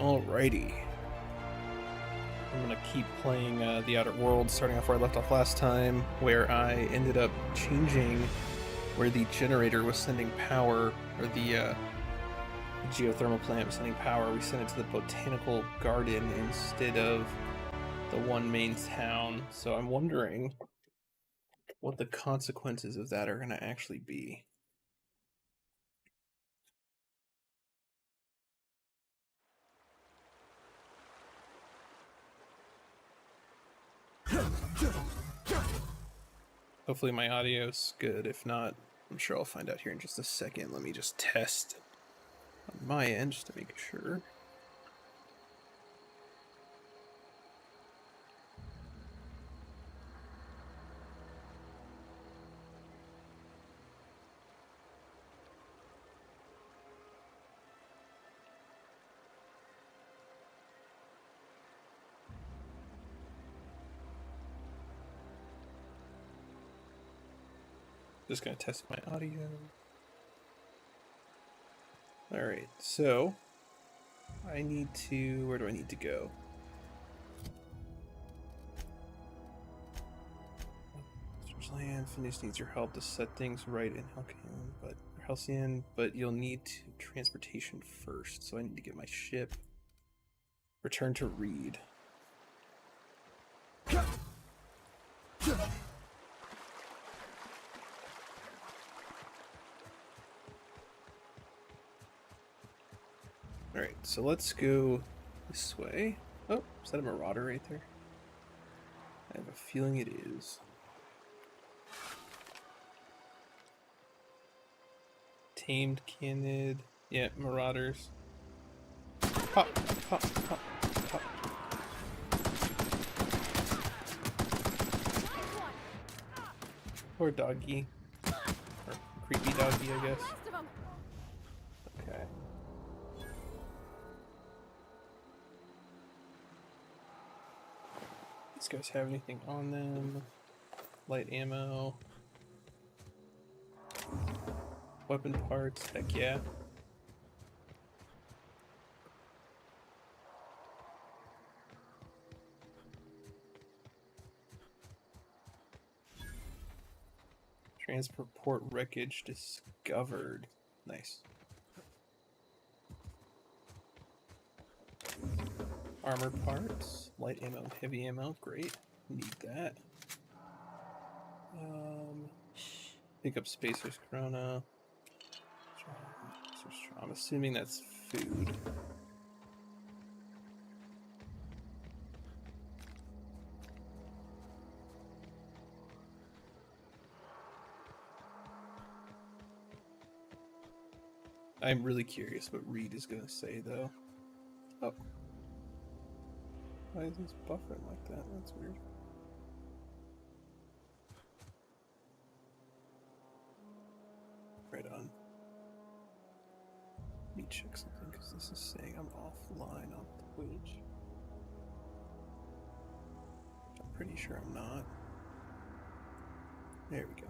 Alrighty. I'm gonna keep playing The Outer Worlds, starting off where I left off last time, where I ended up changing where the generator was sending power, or the geothermal plant was sending power. We sent it to the botanical garden instead of the one main town. So I'm wondering what the consequences of that are gonna actually be. Hopefully my audio's good. If not, I'm sure I'll find out here in just a second. Let me just test on my end just to make sure. Just gonna test my audio. Alright, so I need to, where do I need to go? Land, Phineas needs your help to set things right in Halcyon, but you'll need transportation first, so I need to get my ship. Return to Reed. Alright, so let's go this way. Oh, is that a marauder right there? I have a feeling it is. Tamed Canid. Yeah, marauders. Pop, pop, pop, pop. Poor doggy. Or creepy doggy, I guess. Okay. These guys have anything on them? Light ammo. Weapon parts, heck yeah. Transport wreckage discovered. Nice. Armor parts, light ammo and heavy ammo, great. Need that. Pick up Spacer's Corona. I'm assuming that's food. I'm really curious what Reed is going to say, though. Oh. Why is this buffering like that? That's weird. Right on. Let me check something, because this is saying I'm offline on Twitch. I'm pretty sure I'm not. There we go.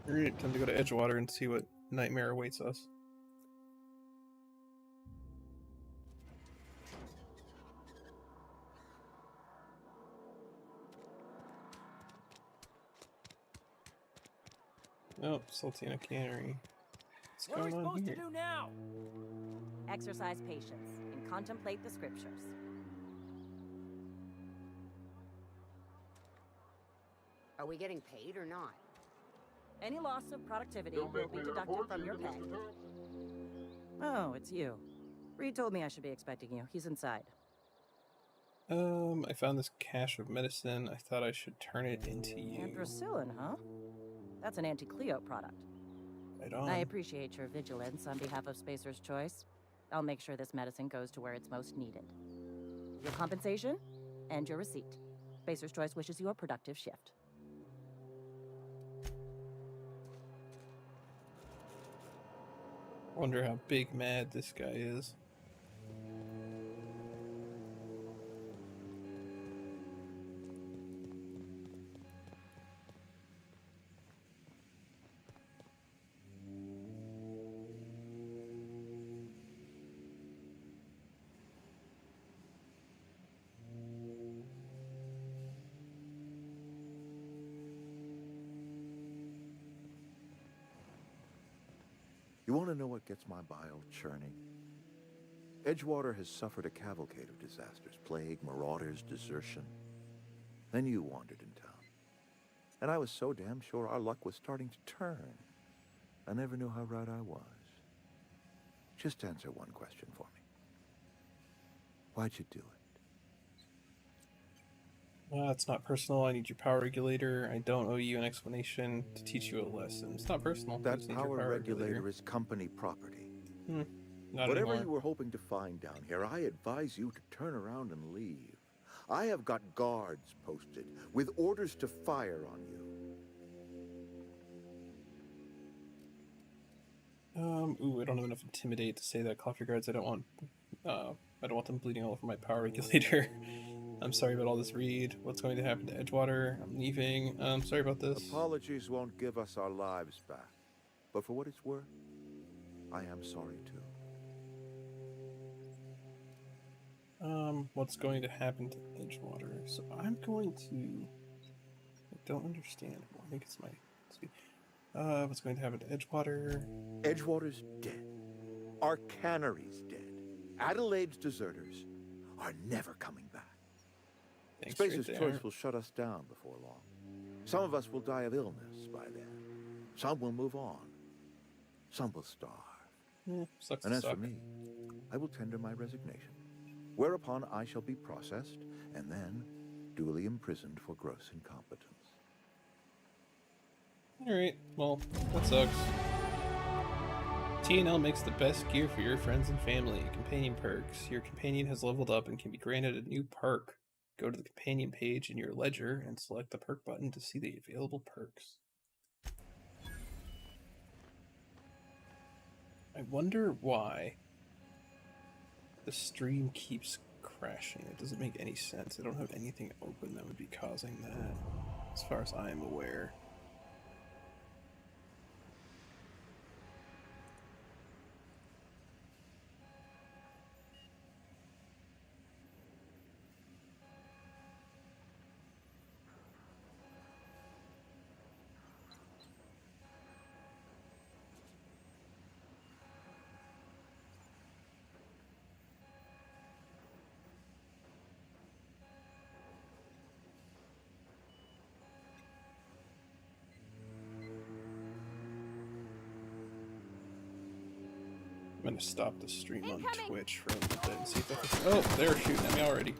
Alright, time to go to Edgewater and see what nightmare awaits us. Oh, Sultana Cannery. What are we supposed to do now? Exercise patience and contemplate the scriptures. Are we getting paid or not? Any loss of productivity will be deducted from your pay. Oh, it's you. Reed told me I should be expecting you. He's inside. I found this cache of medicine. I thought I should turn it into you. Ampicillin, huh? That's an anti-Cleo product. Right on. I appreciate your vigilance on behalf of Spacer's Choice. I'll make sure this medicine goes to where it's most needed. Your compensation and your receipt. Baser's Choice wishes you a productive shift. Wonder how big mad this guy is. You want to know what gets my bile churning? Edgewater has suffered a cavalcade of disasters, plague, marauders, desertion. Then you wandered in town. And I was so damn sure our luck was starting to turn. I never knew how right I was. Just answer one question for me. Why'd you do it? It's not personal. I need your power regulator. I don't owe you an explanation to teach you a lesson. It's not personal. I That just need your power regulator is company property. Not Whatever anymore. you were hoping to find down here, I advise you to turn around and leave. I have got guards posted with orders to fire on you. Ooh, I don't have enough intimidate to say that. Call off your guards. I don't want them bleeding all over my power regulator. I'm sorry about all this, Reed. What's going to happen to Edgewater? I'm leaving. Sorry about this. Apologies won't give us our lives back. But for what it's worth, I am sorry too. What's going to happen to Edgewater? So I'm going to... I don't understand. I think it's my... what's going to happen to Edgewater? Edgewater's dead. Our cannery's dead. Adelaide's deserters are never coming back. Thanks Spacer's right there. Choice will shut us down before long. Some of us will die of illness by then. Some will move on. Some will starve. Sucks And to as suck. for me, I will tender my resignation. Whereupon I shall be processed and then duly imprisoned for gross incompetence. Alright, well, that sucks. TNL makes the best gear for your friends and family. Companion perks. Your companion has leveled up and can be granted a new perk. Go to the companion page in your ledger and select the perk button to see the available perks. I wonder why the stream keeps crashing. It doesn't make any sense. I don't have anything open that would be causing that, as far as I am aware. I'm gonna stop the stream on Twitch for a little bit and see if that... Oh, they're shooting at me already.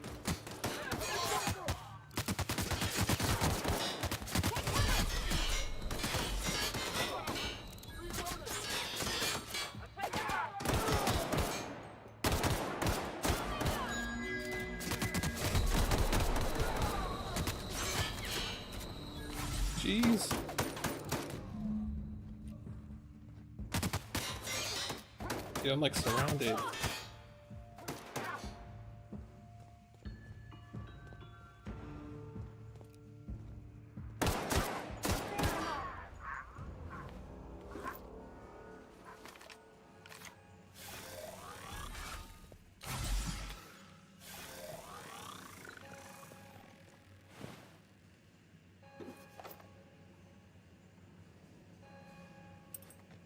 Jeez. Dude, I'm like surrounded.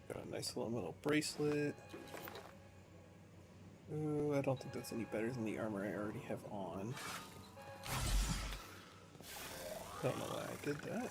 Got a nice little bracelet. Ooh, I don't think that's any better than the armor I already have on. Don't know why I did that.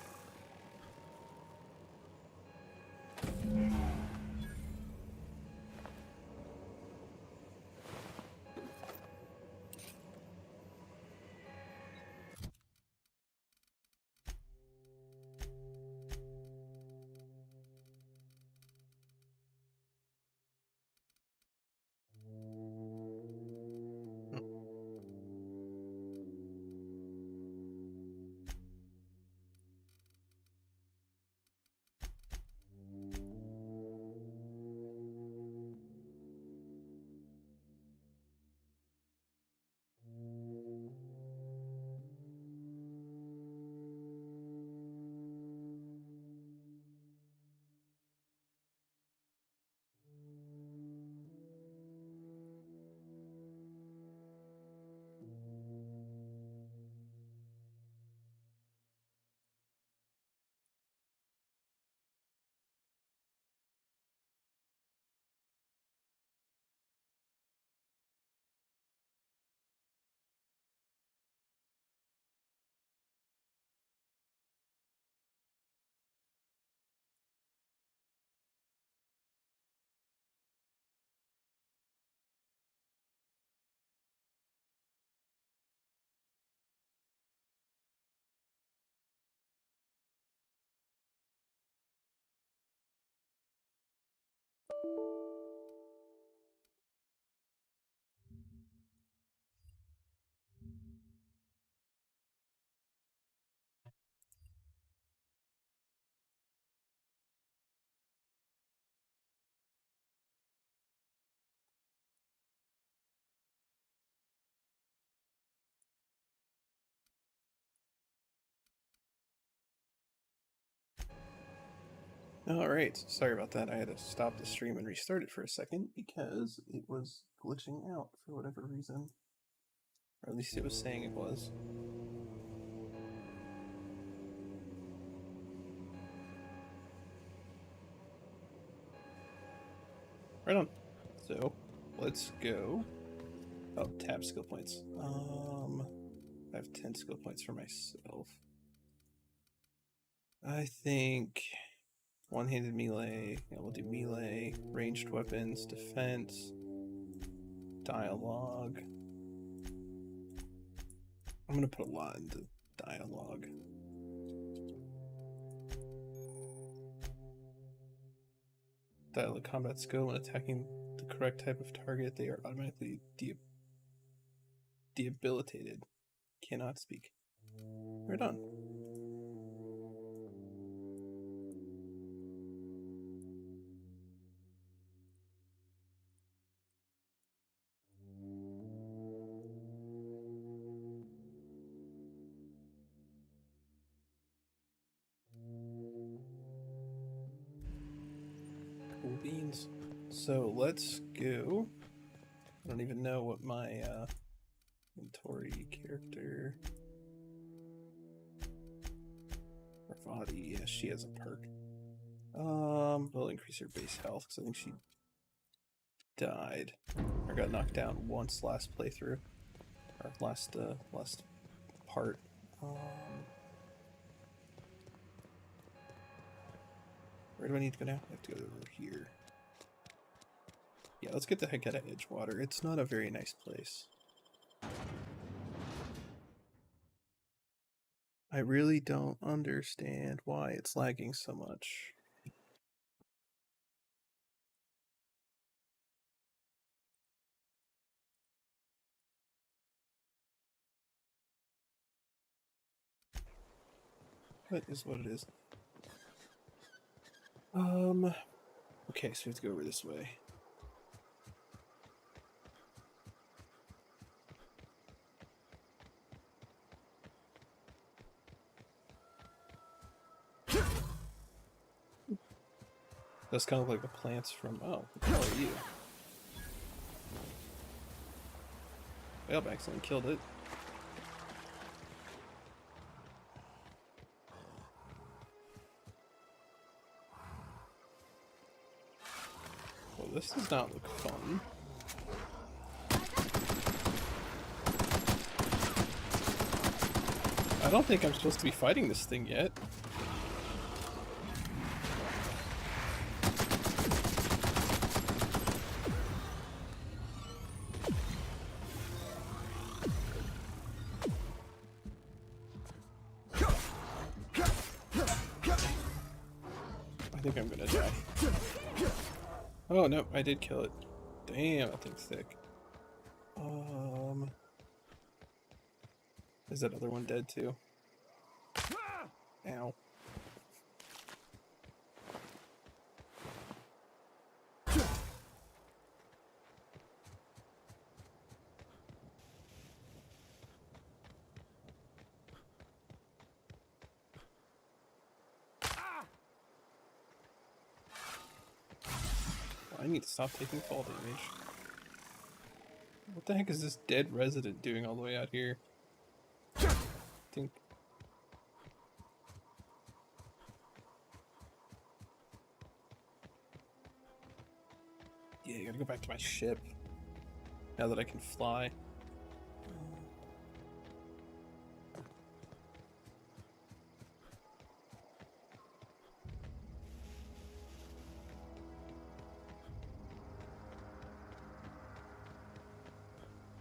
Alright, sorry about that. I had to stop the stream and restart it for a second because it was glitching out for whatever reason. Or at least it was saying it was. Right on. So, let's go. Oh, tab skill points. I have 10 skill points for myself. I think one-handed melee. Yeah, we'll do melee, ranged weapons, defense, dialogue. I'm gonna put a lot into dialogue. Dialogue combat skill. When attacking the correct type of target, they are automatically debilitated. Cannot speak. Right on. Cool beans. So let's go. I don't even know what my inventory character. Ravati, yeah, she has a perk. Will increase her base health because I think she died or got knocked down once last playthrough or last part. Where do I need to go now? I have to go over here. Yeah, let's get the heck out of Edgewater. It's not a very nice place. I really don't understand why it's lagging so much. What is what it is. Okay, so we have to go over this way. That's kind of like the plants from, oh, what the hell are you? Well, I accidentally killed it. Well, this does not look fun. I don't think I'm supposed to be fighting this thing yet. I think I'm gonna die. Oh no, I did kill it. Damn, that thing's thick. Is that other one dead too? Ow. I need to stop taking fall damage. What the heck is this dead resident doing all the way out here? I think... Yeah, I gotta go back to my ship. Now that I can fly.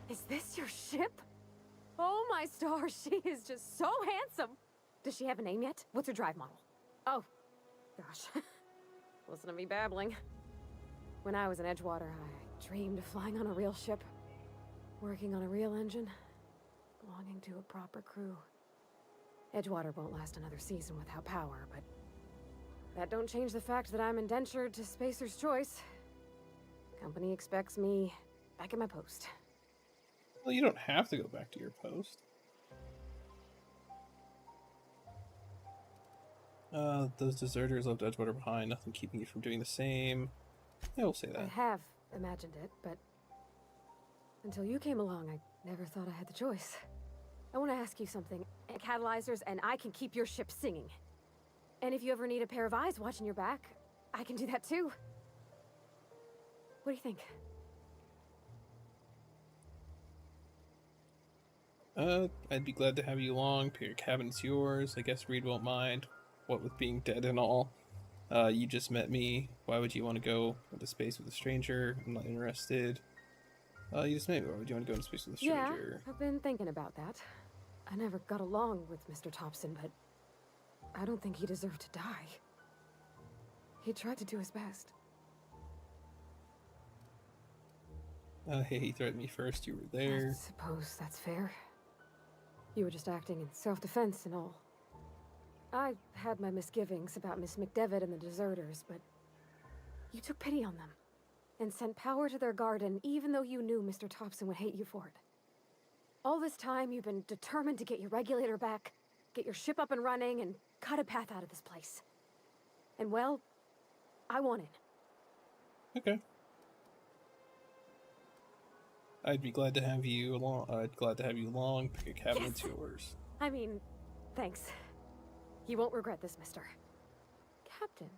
Is this your ship? Oh my stars, she is just so handsome. Does she have a name yet? What's her drive model? Oh, gosh. Listen to me babbling. When I was in Edgewater, I dreamed of flying on a real ship, working on a real engine, belonging to a proper crew. Edgewater won't last another season without power, but that don't change the fact that I'm indentured to Spacer's Choice. Company expects me back at my post. Well, you don't have to go back to your post. Those deserters left Edgewater behind, nothing keeping you from doing the same. I will say I that. have imagined it, but until you came along, I never thought I had the choice. I want to ask you something. Catalyzers, and I can keep your ship singing. And if you ever need a pair of eyes watching your back, I can do that too. What do you think? I'd be glad to have you along. Your cabin's yours. I guess Reed won't mind. What with being dead and all. You just met me. Why would you want to go into space with a stranger? I'm not interested. You just met me. Why would you want to go into space with a stranger? Yeah, I've been thinking about that. I never got along with Mr. Thompson, but I don't think he deserved to die. He tried to do his best. Hey, he threatened me first. You were I there. suppose that's fair. You were just acting in self-defense and all. I had my misgivings about Miss McDevitt and the deserters, but you took pity on them and sent power to their garden even though you knew Mr. Thompson would hate you for it. All this time, you've been determined to get your regulator back, get your ship up and running, and cut a path out of this place. And well, I won it. Okay. I'd be glad to have you along. Glad to have you along. Pick a cabin's yours. I mean, thanks. You won't regret this, mister. Captain.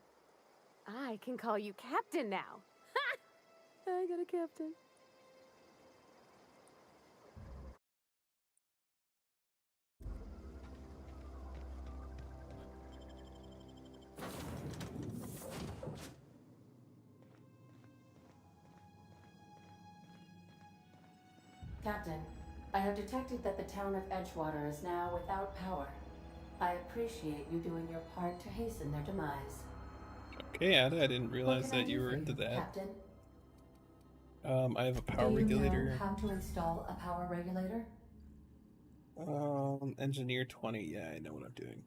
I can call you Captain now. Ha! I got a captain. Captain, I have detected that the town of Edgewater is now without power. I appreciate you doing your part to hasten their demise. Okay, Ada, I didn't realize What can I that you do were for into that. Captain? I have a power Do you regulator. know how to install a power regulator? Engineer 20. Yeah, I know what I'm doing.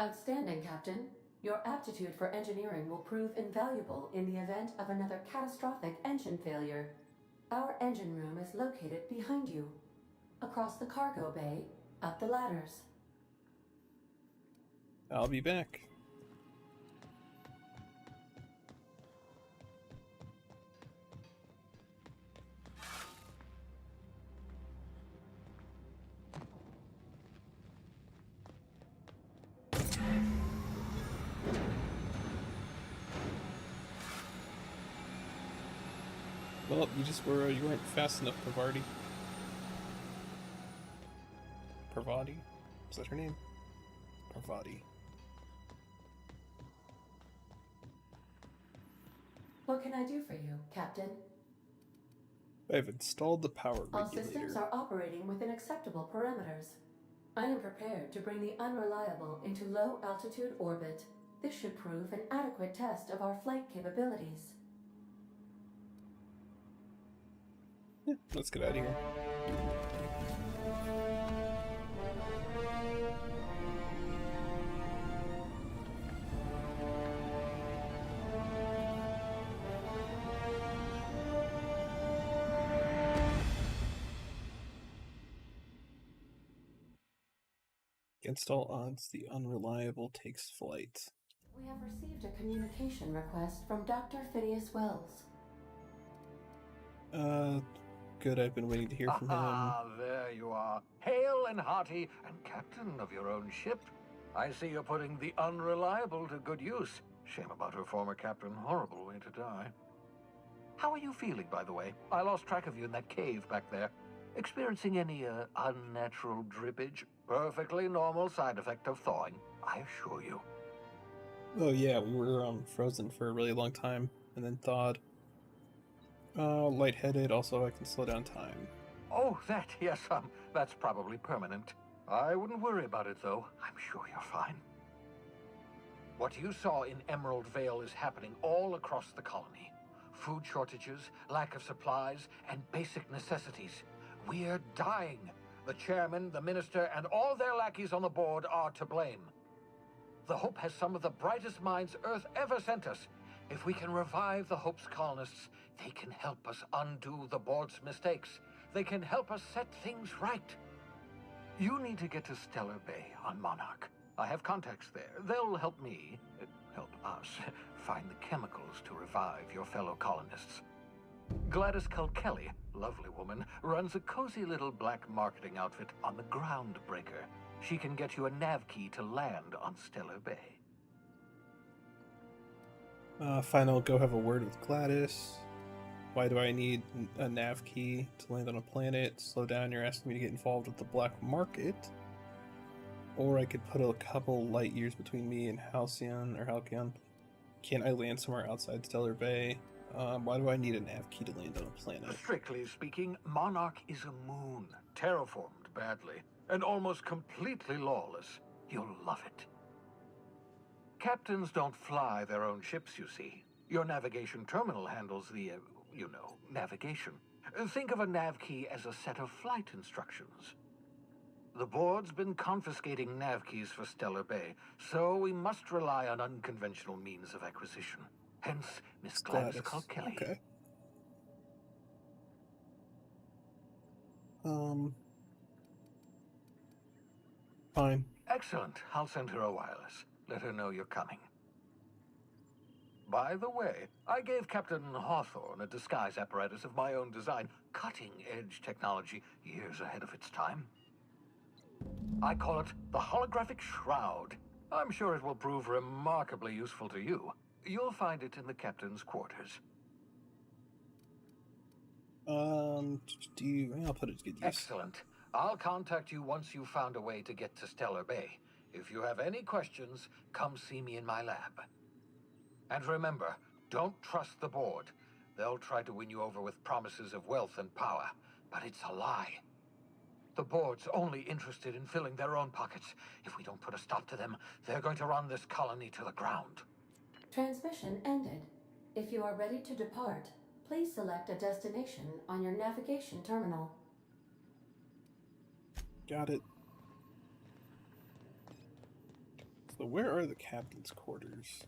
Outstanding, Captain. Your aptitude for engineering will prove invaluable in the event of another catastrophic engine failure. Our engine room is located behind you, across the cargo bay, up the ladders. I'll be back. Well, you weren't fast enough, Parvati. Parvati? Is that her name? Parvati. What can I do for you, Captain? I've installed the power All regulator. systems are operating within acceptable parameters. I am prepared to bring the unreliable into low-altitude orbit. This should prove an adequate test of our flight capabilities. Yeah, let's get out of here. Against all odds, the unreliable takes flight. We have received a communication request from Dr. Phineas Wells. Good, I've been waiting to hear from him. Ah, there you are. Hale and hearty, and captain of your own ship. I see you're putting the unreliable to good use. Shame about her former captain. Horrible way to die. How are you feeling, by the way? I lost track of you in that cave back there. Experiencing any, unnatural drippage? Perfectly normal side effect of thawing, I assure you. Oh yeah, we were frozen for a really long time, and then thawed. Lightheaded, also I can slow down time. Oh, that, yes, that's probably permanent. I wouldn't worry about it, though. I'm sure you're fine. What you saw in Emerald Vale is happening all across the colony. food shortages, lack of supplies, and basic necessities. We're dying. The chairman, the minister, and all their lackeys on the board are to blame. The Hope has some of the brightest minds Earth ever sent us. If we can revive the Hope's colonists, they can help us undo the board's mistakes. They can help us set things right. You need to get to Stellar Bay on Monarch. I have contacts there. They'll help me, help us, find the chemicals to revive your fellow colonists. Gladys Culkelly, lovely woman, runs a cozy little black marketing outfit on the Groundbreaker. She can get you a nav key to land on Stellar Bay. Fine, I'll go have a word with Gladys. Why do I need a nav key to land on a planet? Slow down, you're asking me to get involved with the black market. Or I could put a couple light years between me and Halcyon. Can't I land somewhere outside Stellar Bay? Why do I need a nav key to land on a planet? Strictly speaking, Monarch is a moon, terraformed badly, and almost completely lawless. You'll love it. Captains don't fly their own ships, you see. Your navigation terminal handles the, navigation. Think of a nav key as a set of flight instructions. The board's been confiscating nav keys for Stellar Bay, so we must rely on unconventional means of acquisition. Hence, Miss Gladys Culkelly. Okay. Fine. Excellent. I'll send her a wireless. Let her know you're coming. By the way, I gave Captain Hawthorne a disguise apparatus of my own design, cutting-edge technology, years ahead of its time. I call it the Holographic Shroud. I'm sure it will prove remarkably useful to you. You'll find it in the captain's quarters. I'll put it to good use. Excellent. I'll contact you once you've found a way to get to Stellar Bay. If you have any questions, come see me in my lab. And remember, don't trust the board. They'll try to win you over with promises of wealth and power, but it's a lie. The board's only interested in filling their own pockets. If we don't put a stop to them, they're going to run this colony to the ground. Transmission ended. If you are ready to depart, please select a destination on your navigation terminal. Got it. So where are the captain's quarters?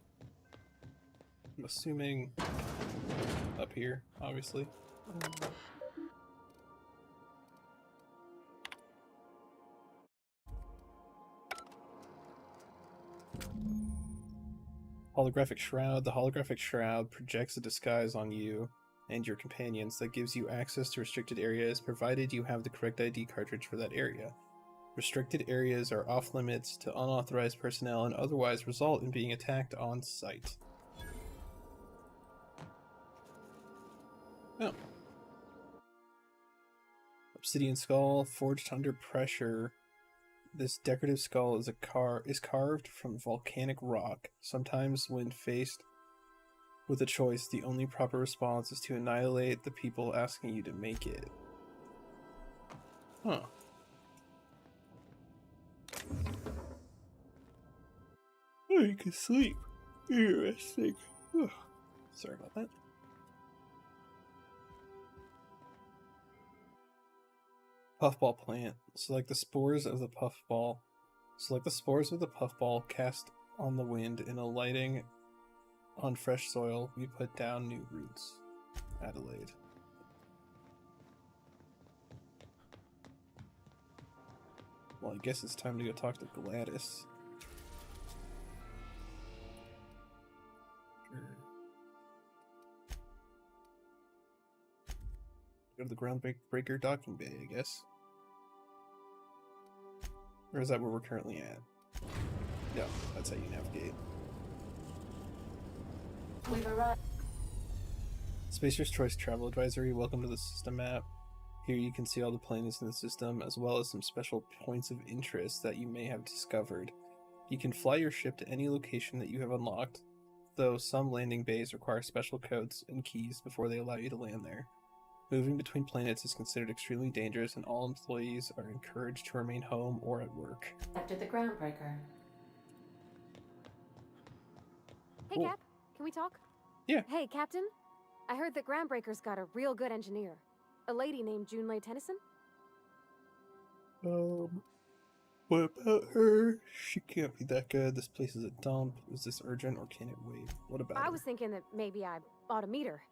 I'm assuming up here, obviously. Holographic Shroud. The Holographic Shroud projects a disguise on you and your companions that gives you access to restricted areas, provided you have the correct ID cartridge for that area. Restricted areas are off limits to unauthorized personnel and otherwise result in being attacked on sight. Oh. Obsidian Skull, forged under pressure. This decorative skull is carved from volcanic rock. Sometimes when faced with a choice, the only proper response is to annihilate the people asking you to make it. Huh. Oh, you can sleep. Interesting. Ugh. Sorry about that. Puffball plant. Select the spores of the puffball. Select the spores of the puffball cast on the wind in a lighting on fresh soil. We put down new roots. Adelaide. Well, I guess it's time to go talk to Gladys. Go to the Groundbreaker docking bay, I guess. Or is that where we're currently at? Yeah, that's how you navigate. We've arrived. Spacer's Choice Travel Advisory. Welcome to the system map. Here you can see all the planets in the system, as well as some special points of interest that you may have discovered. You can fly your ship to any location that you have unlocked, though some landing bays require special codes and keys before they allow you to land there. Moving between planets is considered extremely dangerous, and all employees are encouraged to remain home or at work. After the Groundbreaker. Hey, Cool. Cap, can we talk? Yeah. Hey, Captain. I heard that Groundbreaker's got a real good engineer. A lady named Junlei Tennyson? What about her? She can't be that good. This place is a dump. Is this urgent or can it wait? What about I her? was thinking that maybe I ought to meet her.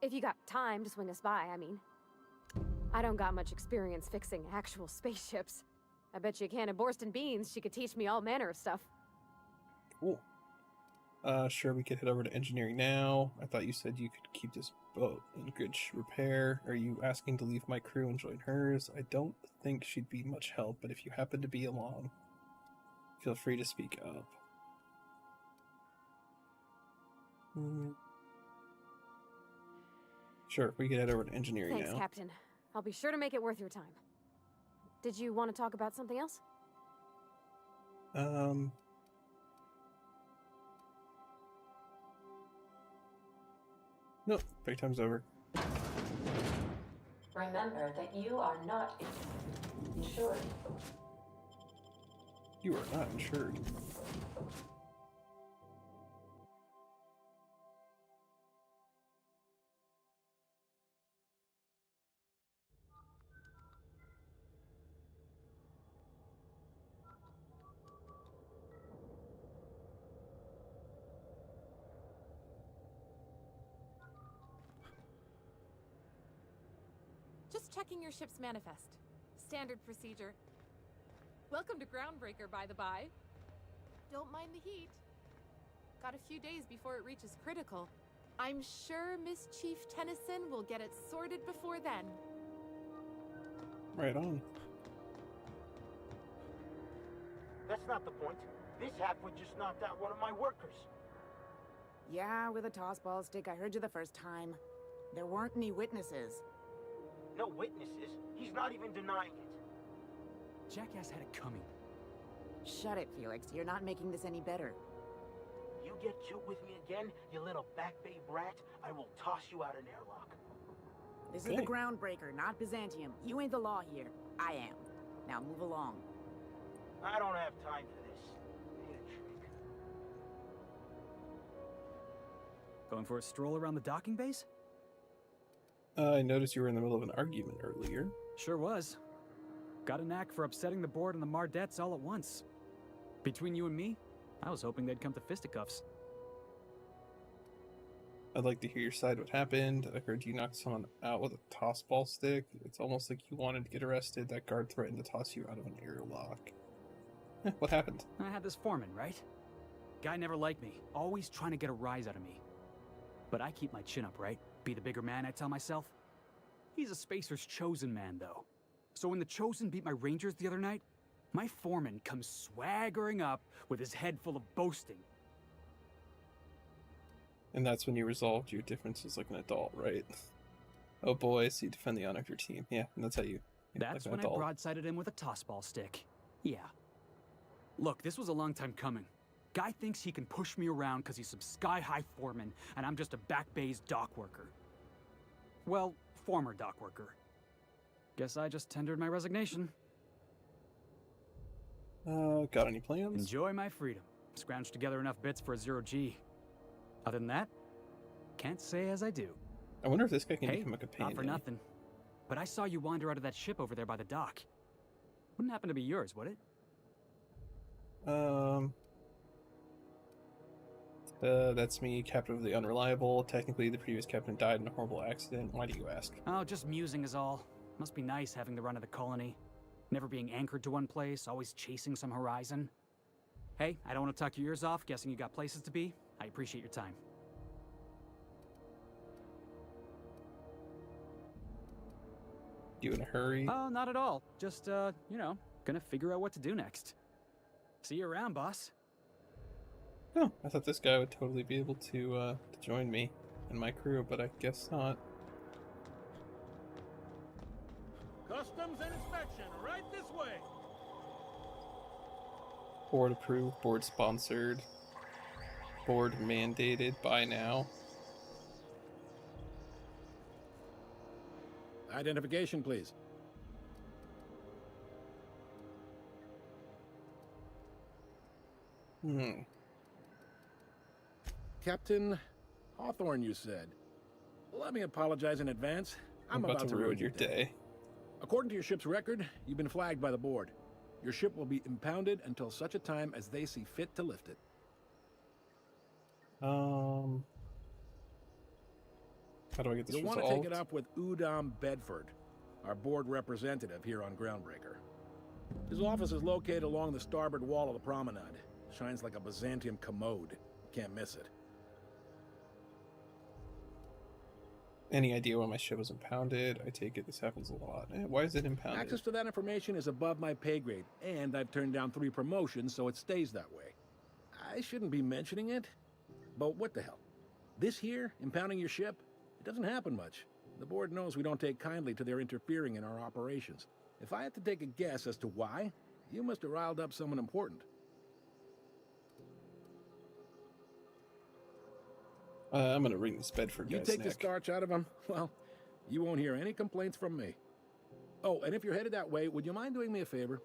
If you got time to swing us by, I mean. I don't got much experience fixing actual spaceships. I bet you a can of Borston beans she could teach me all manner of stuff. Cool. Sure, we could head over to engineering now. I thought you said you could keep this boat in good repair. Are you asking to leave my crew and join hers? I don't think she'd be much help, but if you happen to be along, feel free to speak up. Sure, we could head over to engineering Thanks, now. Captain. I'll be sure to make it worth your time. Did you want to talk about something else? No, break time's over. Remember that you are not insured. You are not insured. Just checking your ship's manifest. Standard procedure. Welcome to Groundbreaker, by the by. Don't mind the heat. Got a few days before it reaches critical. I'm sure Miss Chief Tennyson will get it sorted before then. Right on. That's not the point. This halfwit just knocked out one of my workers. Yeah, with a tossball stick, I heard you the first time. There weren't any witnesses. No witnesses. He's not even denying it. Jackass had it coming. Shut it, Felix. You're not making this any better. You get cute with me again, you little Back Bay brat, I will toss you out an airlock. This is the Groundbreaker, not Byzantium. You ain't the law here. I am. Now move along. I don't have time for this. Need a drink. Going for a stroll around the docking base? I noticed you were in the middle of an argument earlier. Sure was. Got a knack for upsetting the board and the Mardettes all at once. Between you and me, I was hoping they'd come to fisticuffs. I'd like to hear your side. What happened? I heard you knocked someone out with a tossball stick. It's almost like you wanted to get arrested. That guard threatened to toss you out of an airlock. What happened? I had this foreman, right? Guy never liked me, always trying to get a rise out of me. But I keep my chin up, right? Be the bigger man, I tell myself. He's a Spacer's chosen man, though. So when the Chosen beat my Rangers the other night, my foreman comes swaggering up with his head full of boasting. And that's when you resolved your differences like an adult, right? Oh boy, so you defend the honor of your team. Yeah, and that's how you... That's like when I broadsided him with a tossball stick. Yeah. Look, this was a long time coming. Guy thinks he can push me around because he's some sky-high foreman, and I'm just a Back Bay's dock worker. Well, former dock worker. Guess I just tendered my resignation. Got any plans? Enjoy my freedom. Scrounged together enough bits for a 0G. Other than that, can't say as I do. I wonder if this guy can Hey, become a companion. not for nothing. But I saw you wander out of that ship over there by the dock. Wouldn't happen to be yours, would it? That's me, captain of the Unreliable. Technically, the previous captain died in a horrible accident. Why do you ask? Oh, just musing is all. Must be nice having the run of the colony. Never being anchored to one place, always chasing some horizon. Hey, I don't want to tuck your ears off, guessing you got places to be. I appreciate your time. You in a hurry? Oh, not at all. Just, you know, gonna figure out what to do next. See you around, boss. Oh, I thought this guy would totally be able to join me and my crew, but I guess not. Customs and inspection, right this way. Board approved, board sponsored, board mandated by now. Identification, please. Hmm. Captain Hawthorne, you said. Let me apologize in advance. I'm about to ruin your day. According to your ship's record, you've been flagged by the board. Your ship will be impounded until such a time as they see fit to lift it. How do I get this You'll resolved? want to take it up with Udom Bedford, our board representative here on Groundbreaker. His office is located along the starboard wall of the promenade. Shines like a Byzantium commode. Can't miss it. Any idea why my ship was impounded? I take it this happens a lot. Why is it impounded? Access to that information is above my pay grade, and I've turned down 3 promotions, so it stays that way. I shouldn't be mentioning it, but what the hell? This here, impounding your ship, it doesn't happen much. The board knows we don't take kindly to their interfering in our operations. If I had to take a guess as to why, you must have riled up someone important. I'm gonna wring this Bedford You guy's take the neck. starch out of him, well, you won't hear any complaints from me. Oh, and if you're headed that way, would you mind doing me a favor?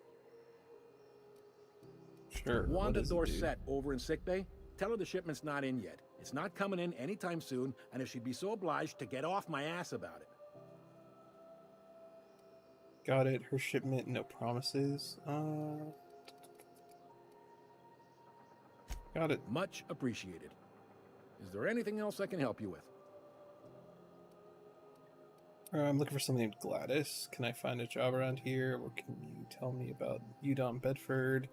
Sure. what Wanda does it do? Dorset over in sickbay, tell her the shipment's not in yet. It's not coming in anytime soon, and if she'd be so obliged to get off my ass about it. Got it. Her shipment, no promises. Got it. Much appreciated. Is there anything else I can help you with? I'm looking for something named Gladys. Can I find a job around here? What can you tell me about Udom Bedford?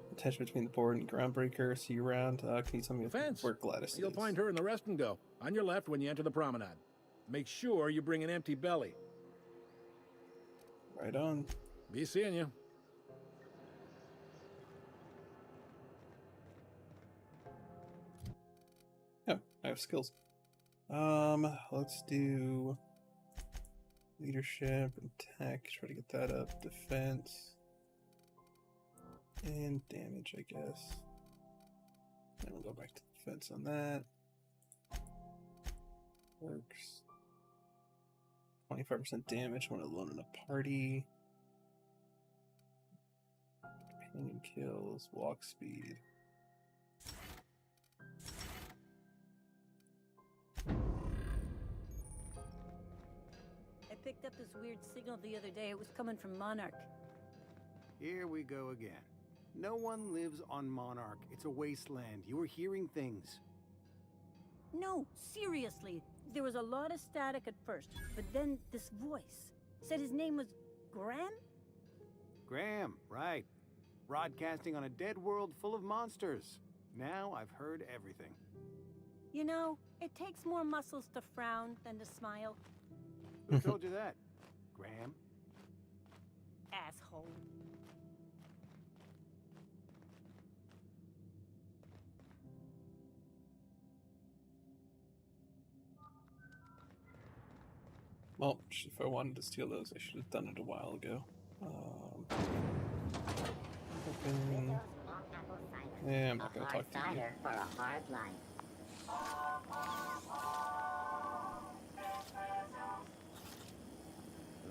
The tension between the board and Groundbreaker. See you around. Can you tell me where Gladys You'll is? find her in the rest and go, on your left when you enter the promenade. Make sure you bring an empty belly. Right on. Be seeing you. Oh, I have skills. Let's do leadership and tech. Try to get that up. Defense and damage, I guess. And we'll go back to defense on that. Works. 25% damage when alone in a party. Companion kills, walk speed. I picked up this weird signal the other day. It was coming from Monarch. Here we go again. No one lives on Monarch. It's a wasteland. You were hearing things. No, seriously. There was a lot of static at first, but then this voice said his name was Graham? Graham, right. Broadcasting on a dead world full of monsters. Now I've heard everything. You know, it takes more muscles to frown than to smile. Who told you that? Graham? Asshole. Well, if I wanted to steal those, I should have done it a while ago. Open. Yeah, I'm not gonna talk to you. For a hard life.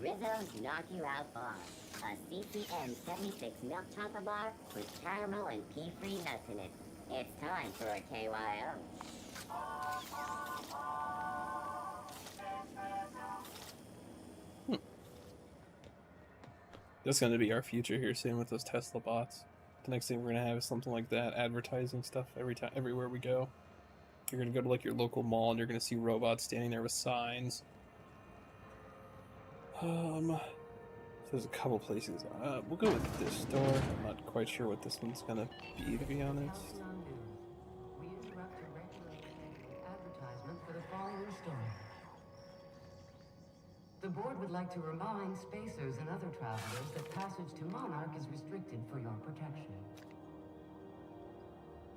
Rizzo's Knock You Out Bar. A CCM 76 milk chocolate bar with caramel and pea-free nuts in it. It's time for a KYO. That's going to be our future here soon with those Tesla bots. The next thing we're going to have is something like that, advertising stuff everywhere we go. You're going to go to like your local mall and you're going to see robots standing there with signs. There's a couple places. We'll go with this store. I'm not quite sure what this one's going to be honest. We interrupt a regularly scheduled advertisement for the following story. The board would like to remind spacers and other travelers that passage to Monarch is restricted for your protection.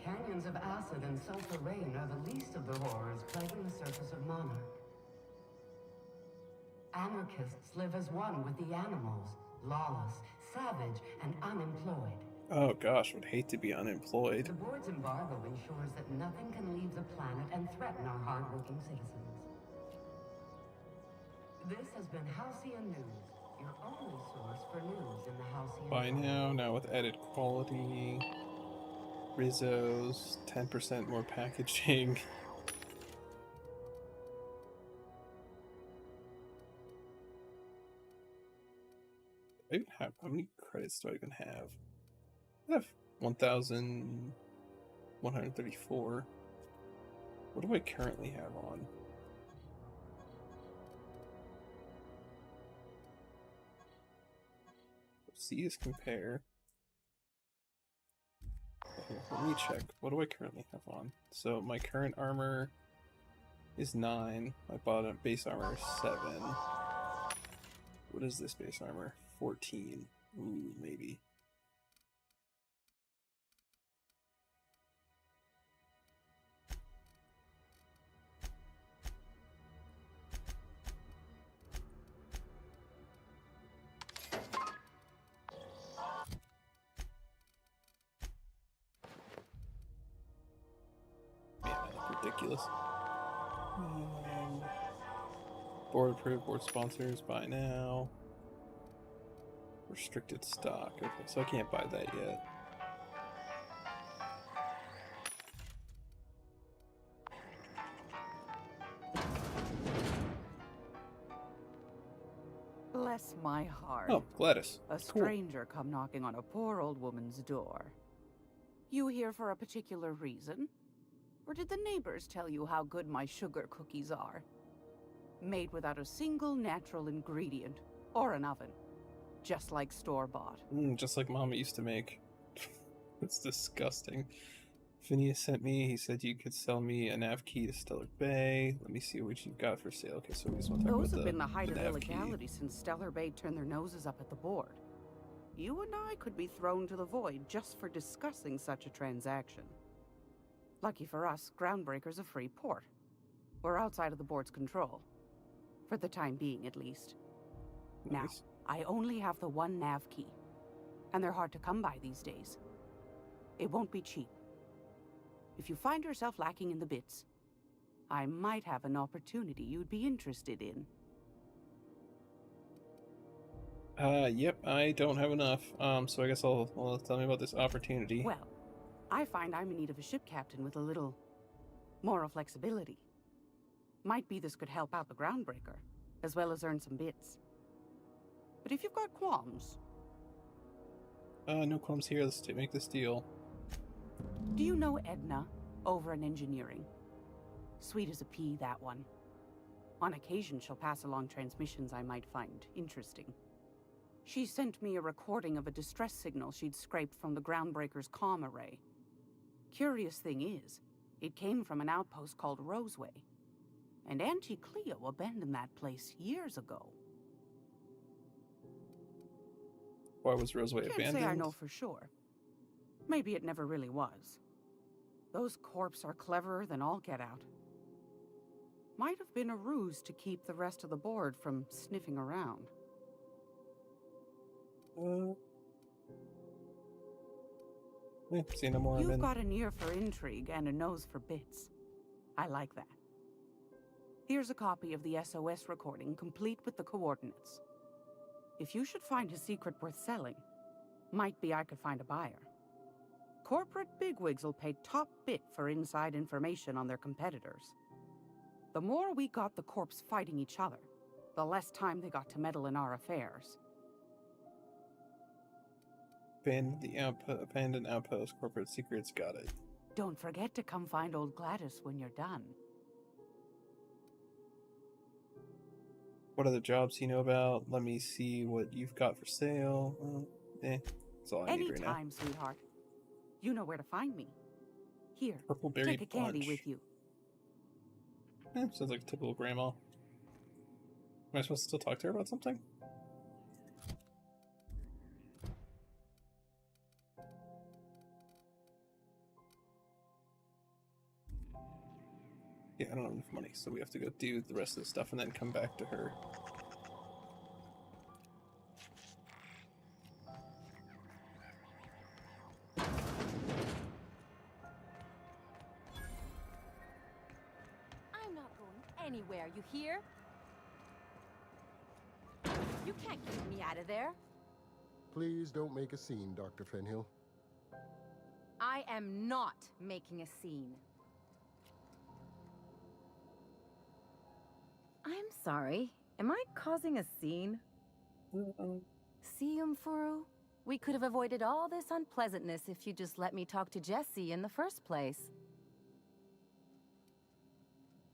Canyons of acid and sulfur rain are the least of the horrors plaguing the surface of Monarch. Anarchists live as one with the animals, lawless, savage, and unemployed. Oh gosh, would hate to be unemployed. The board's embargo ensures that nothing can leave the planet and threaten our hardworking citizens. This has been Halcyon News, your only source for news in the Halcyon. By now with added quality, Rizzo's, 10% more packaging. I even have, how many credits do I even have? I have 1,134. What do I currently have on? See is compare. Here, let me check. What do I currently have on? So my current armor is 9. My bottom base armor is 7. What is this base armor? 14. Ooh, maybe. Ridiculous. Board approved, board sponsors, buy now. Restricted stock. Okay, so I can't buy that yet. Bless my heart. Oh, Gladys. A stranger come knocking on a poor old woman's door. You here for a particular reason? Or did the neighbors tell you how good my sugar cookies are? Made without a single natural ingredient, or an oven. Just like store-bought. Just like Mama used to make. It's disgusting. Phineas sent me, he said you could sell me a nav key to Stellar Bay. Let me see what you've got for sale. Okay, so we just want to talk Those about have been the height of nav key. illegality since Stellar Bay turned their noses up at the board. You and I could be thrown to the void just for discussing such a transaction. Lucky for us, Groundbreaker's a free port. We're outside of the board's control. For the time being, at least. Nice. Now, I only have the one nav key. And they're hard to come by these days. It won't be cheap. If you find yourself lacking in the bits, I might have an opportunity you'd be interested in. Yep, I don't have enough. So I guess well, tell me about this opportunity. Well, I find I'm in need of a ship captain with a little moral flexibility. Might be this could help out the Groundbreaker, as well as earn some bits. But if you've got qualms... No qualms here. Let's make this deal. Do you know Edna, over in engineering? Sweet as a pea, that one. On occasion, she'll pass along transmissions I might find interesting. She sent me a recording of a distress signal she'd scraped from the Groundbreaker's comm array. Curious thing is, it came from an outpost called Roseway. And Auntie Cleo abandoned that place years ago. Why was Roseway Can't abandoned? say I know for sure. Maybe it never really was. Those corps are cleverer than all get out. Might have been a ruse to keep the rest of the board from sniffing around. See no more. You've got an ear for intrigue and a nose for bits. I like that. Here's a copy of the SOS recording, complete with the coordinates. If you should find a secret worth selling, might be I could find a buyer. Corporate bigwigs will pay top bit for inside information on their competitors. The more we got the corps fighting each other, the less time they got to meddle in our affairs. Abandoned outpost, corporate secrets, got it. Don't forget to come find old Gladys when you're done. What other jobs do you know about? Let me see what you've got for sale. That's all I need right now. Anytime, sweetheart. You know where to find me. Here, Purpleberry take a candy Bunch. with you. Sounds like a typical grandma. Am I supposed to still talk to her about something? Yeah, I don't have enough money, so we have to go do the rest of the stuff and then come back to her. I'm not going anywhere, you hear? You can't keep me out of there. Please don't make a scene, Dr. Fenhill. I am not making a scene. I'm sorry. Am I causing a scene? See, Umfuru? We could have avoided all this unpleasantness if you just let me talk to Jessie in the first place.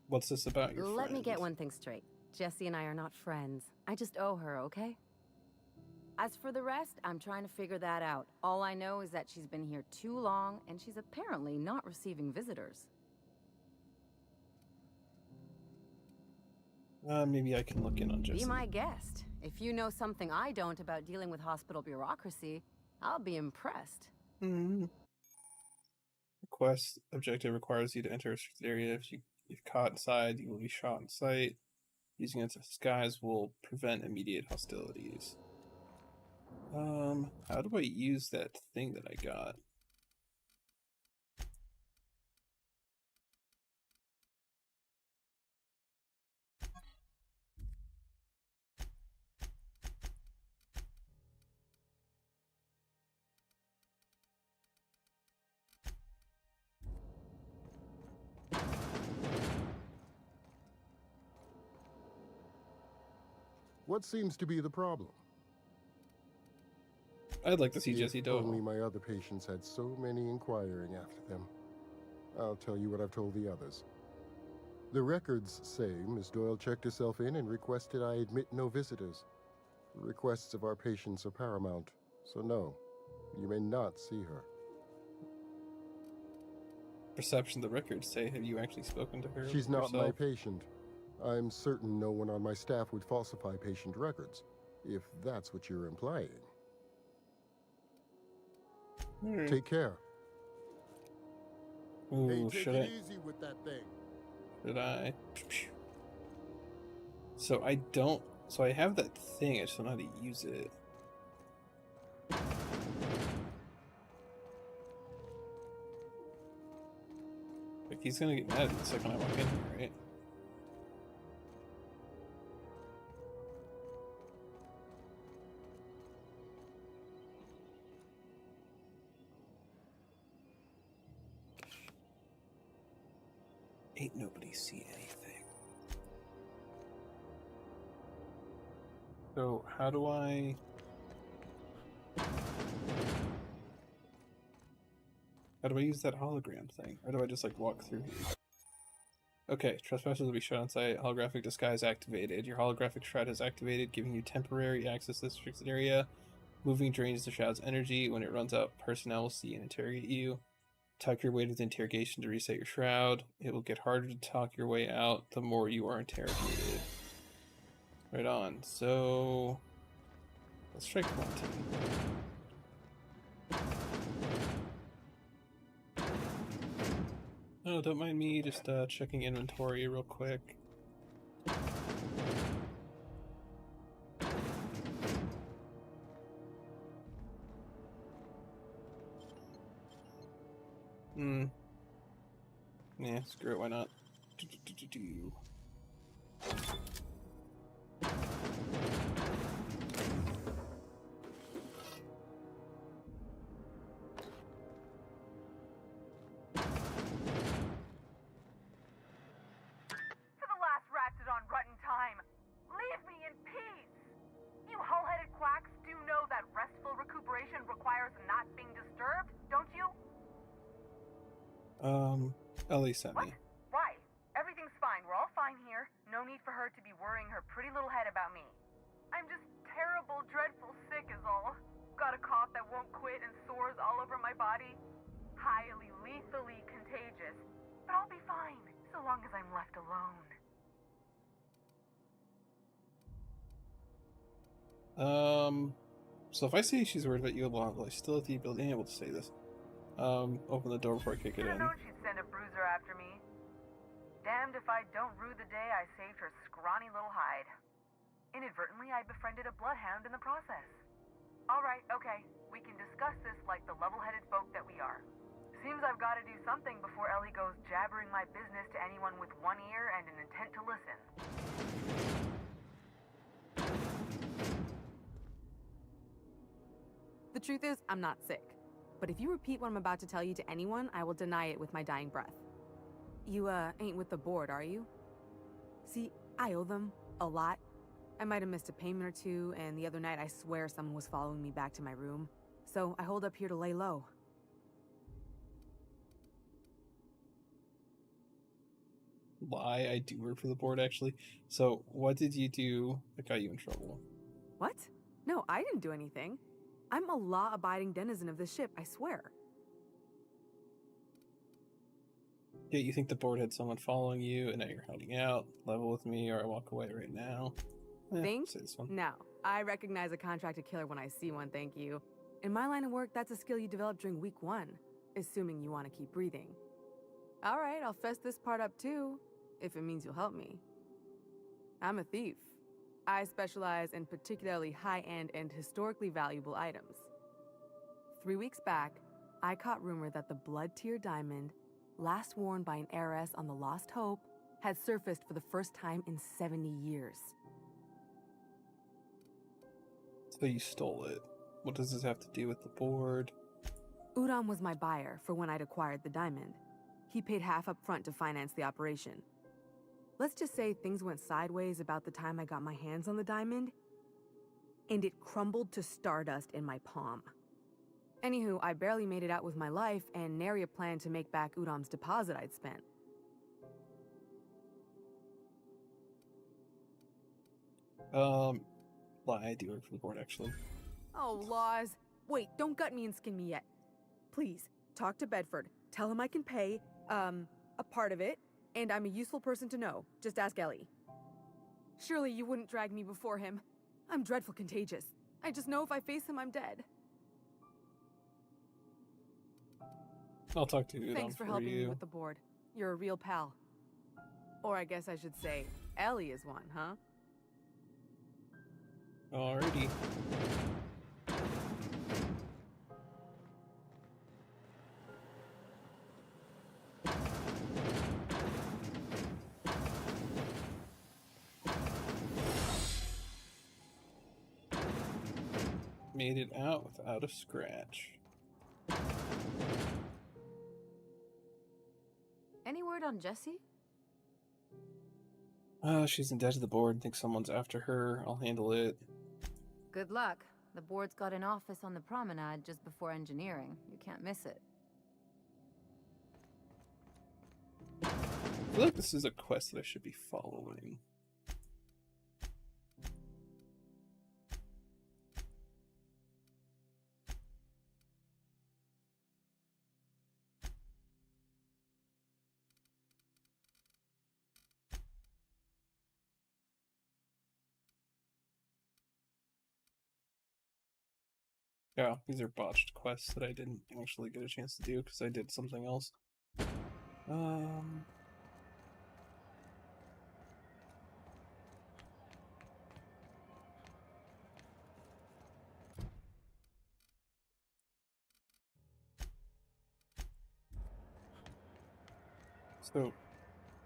What's this about your Let me friend? get one thing straight. Jessie and I are not friends. I just owe her, okay? As for the rest, I'm trying to figure that out. All I know is that she's been here too long, and she's apparently not receiving visitors. Maybe I can look in on Jessie. Be my guest. If you know something I don't about dealing with hospital bureaucracy, I'll be impressed. Quest objective requires you to enter a restricted area. If caught inside, you will be shot on sight. Using its disguise will prevent immediate hostilities. How do I use that thing that I got? What seems to be the problem? I'd like to see Jessie If Doe. only my other patients had so many inquiring after them. I'll tell you what I've told the others. The records say Miss Doyle checked herself in and requested I admit no visitors. The requests of our patients are paramount, so no, you may not see her. Perception the records say. Have you actually spoken to her? She's not my yourself? patient. I'm certain no one on my staff would falsify patient records, if that's what you're implying. Take care. Ooh, Hey, take should it I? easy with that thing. Should I? So I don't. So I have that thing. I just don't know how to use it. Like he's gonna get mad at me the second I walk in here, right? Ain't nobody see anything. So how do I? How do I use that hologram thing? Or do I just like walk through here? Okay, trespassers will be shot on sight. Holographic disguise activated. Your holographic shroud is activated, giving you temporary access to this restricted area. Moving drains the shroud's energy. When it runs out, personnel will see and interrogate you. Talk your way to the interrogation to reset your shroud. It will get harder to talk your way out the more you are interrogated. Right on. So let's try quarantine. Oh, don't mind me just checking inventory real quick. Yeah, screw it, why not? For the last Ratchet-on rotten time, leave me in peace! You hull-headed quacks do know that restful recuperation requires not being disturbed, don't you? Ellie sent me. Why? Everything's fine. We're all fine here. No need for her to be worrying her pretty little head about me. I'm just terrible, dreadful sick is all. Got a cough that won't quit and sores all over my body. Highly, lethally contagious. But I'll be fine, so long as I'm left alone. So if I say she's worried about you a lot, will I still have the ability able to say this? Open the door before I kick it in. I know she'd send a bruiser after me. Damned if I don't rue the day I saved her scrawny little hide. Inadvertently, I befriended a bloodhound in the process. Alright, okay. We can discuss this like the level-headed folk that we are. Seems I've got to do something before Ellie goes jabbering my business to anyone with one ear and an intent to listen. The truth is, I'm not sick. But if you repeat what I'm about to tell you to anyone, I will deny it with my dying breath. You, ain't with the board, are you? See, I owe them a lot. I might have missed a payment or two, and the other night I swear someone was following me back to my room. So I hold up here to lay low. Lie, I do work for the board, actually. So, what did you do that got you in trouble? What? No, I didn't do anything. I'm a law-abiding denizen of this ship, I swear. Yeah, you think the board had someone following you, and now you're hiding out. Level with me, or I walk away right now. Think? Say this one. No. I recognize a contracted killer when I see one, thank you. In my line of work, that's a skill you develop during week 1, assuming you want to keep breathing. Alright, I'll fess this part up too, if it means you'll help me. I'm a thief. I specialize in particularly high-end and historically valuable items. 3 weeks back, I caught rumor that the Blood Tier diamond, last worn by an heiress on the Lost Hope, had surfaced for the first time in 70 years. So you stole it. What does this have to do with the board? Udom was my buyer for when I'd acquired the diamond. He paid half up front to finance the operation. Let's just say things went sideways about the time I got my hands on the diamond, and it crumbled to stardust in my palm. Anywho, I barely made it out with my life, and nary a plan to make back Udom's deposit I'd spent. Lie, I do work for the board, actually. Oh, laws. Wait, don't gut me and skin me yet. Please, talk to Bedford. Tell him I can pay, a part of it, and I'm a useful person to know. Just ask Ellie. Surely you wouldn't drag me before him. I'm dreadful contagious. I just know if I face him, I'm dead. I'll talk to Udom Thanks for helping me you. with the board. You're a real pal. Or I guess I should say, Ellie is one, huh? Alrighty. Made it out without a scratch. Any word on Jessie? She's in debt to the board and thinks someone's after her. I'll handle it. Good luck. The board's got an office on the promenade just before engineering. You can't miss it. I feel like this is a quest that I should be following. Yeah, these are botched quests that I didn't actually get a chance to do because I did something else.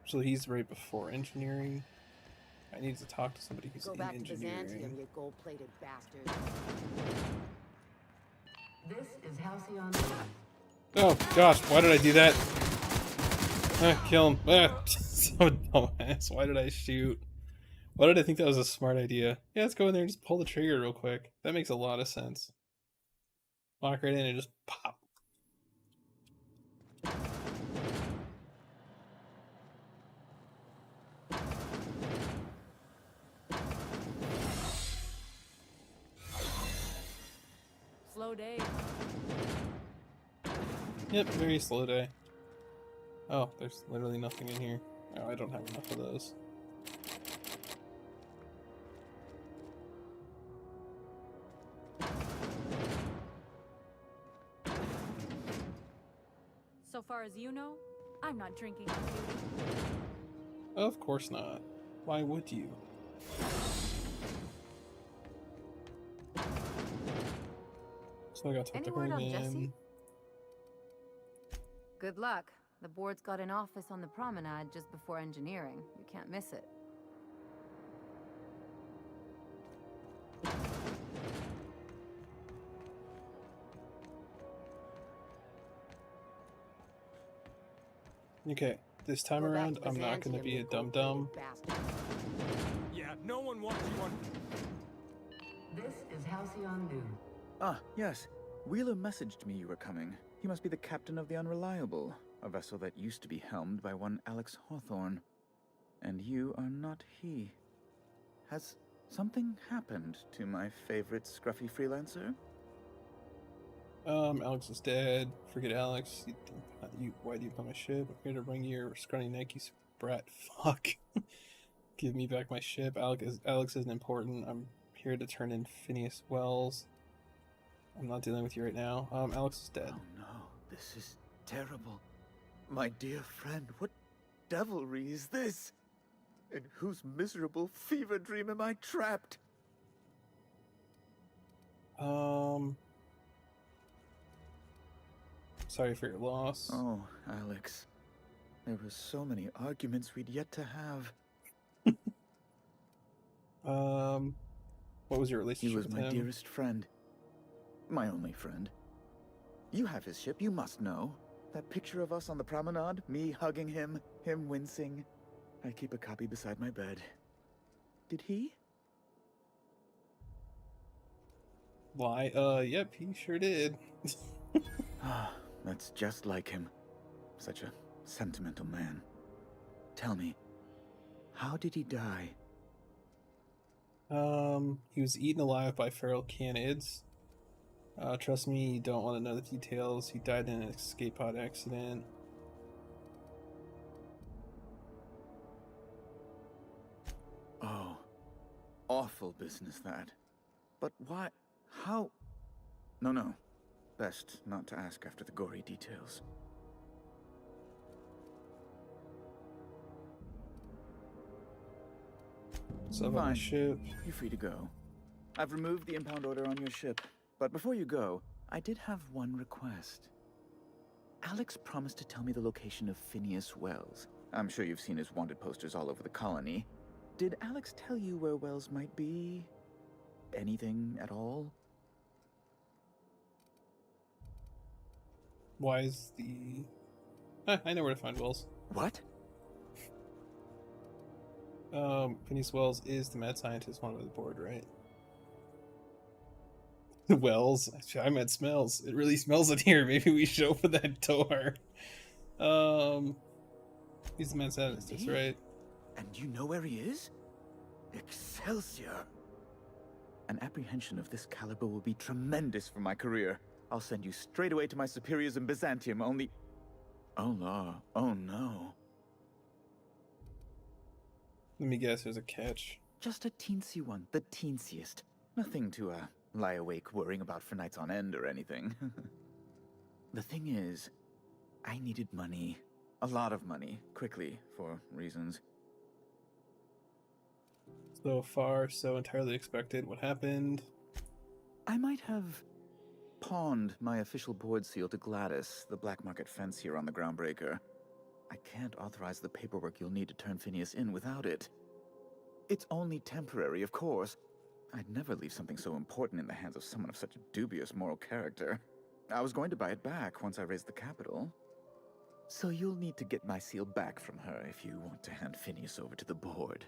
So he's right before engineering. I need to talk to somebody who's in back engineering. to Byzantium, you gold-plated bastard. This is Halcyon. Oh gosh, why did I do that? Kill him. So dumbass. Why did I shoot? Why did I think that was a smart idea? Yeah, let's go in there and just pull the trigger real quick. That makes a lot of sense. Walk right in and just pop. Slow day. Yep, very slow day. Oh, there's literally nothing in here. Oh, I don't have enough of those. So far as you know, I'm not drinking on duty. Of course not. Why would you? So I got to talk Any to her word on again. Jessie? Good luck. The board's got an office on the promenade just before engineering. You can't miss it. Okay, this time around, I'm not going to be a dum-dum. Yeah, Yeah, no one wants you on... This is Halcyon Noon. Ah, yes. Wheeler messaged me you were coming. He must be the captain of the Unreliable, a vessel that used to be helmed by one Alex Hawthorne. And you are not he. Has something happened to my favorite scruffy freelancer? Alex is dead. Forget Alex. Why do you put my ship? I'm here to bring your scrawny Nike brat. Fuck. Give me back my ship. Alex isn't important. I'm here to turn in Phineas Wells. I'm not dealing with you right now. Alex is dead. Oh no, this is terrible. My dear friend, what devilry is this? In whose miserable fever dream am I trapped? Sorry for your loss. Oh, Alex. There were so many arguments we'd yet to have. What was your relationship He was with my him? dearest friend. My only friend. You have his ship, you must know. That picture of us on the promenade, me hugging him, him wincing. I keep a copy beside my bed. Did he? Why? Yep, he sure did. Ah, that's just like him. Such a sentimental man. Tell me, how did he die? He was eaten alive by feral canids. Trust me, you don't want to know the details. He died in an escape pod accident. Oh, awful business that. But why? How? No. Best not to ask after the gory details. So about my ship. You're free to go. I've removed the impound order on your ship. But before you go, I did have one request. Alex promised to tell me the location of Phineas Wells. I'm sure you've seen his wanted posters all over the colony. Did Alex tell you where Wells might be? Anything at all? Why is the... I know where to find Wells. What? Phineas Wells is the mad scientist wanted by the board, right? Wells? I meant smells. It really smells in here. Maybe we should open that door. He's the mad scientist, right? And you know where he is? Excelsior! An apprehension of this caliber will be tremendous for my career. I'll send you straight away to my superiors in Byzantium, only... Oh, no. Oh, no. Let me guess, there's a catch. Just a teensy one. The teensiest. Nothing to, lie awake worrying about for nights on end or anything. The thing is, I needed money. A lot of money. Quickly, for reasons. So far, so entirely expected. What happened? I might have pawned my official board seal to Gladys, the black market fence here on the Groundbreaker. I can't authorize the paperwork you'll need to turn Phineas in without it. It's only temporary, of course. I'd never leave something so important in the hands of someone of such a dubious moral character. I was going to buy it back once I raised the capital. So you'll need to get my seal back from her if you want to hand Phineas over to the board.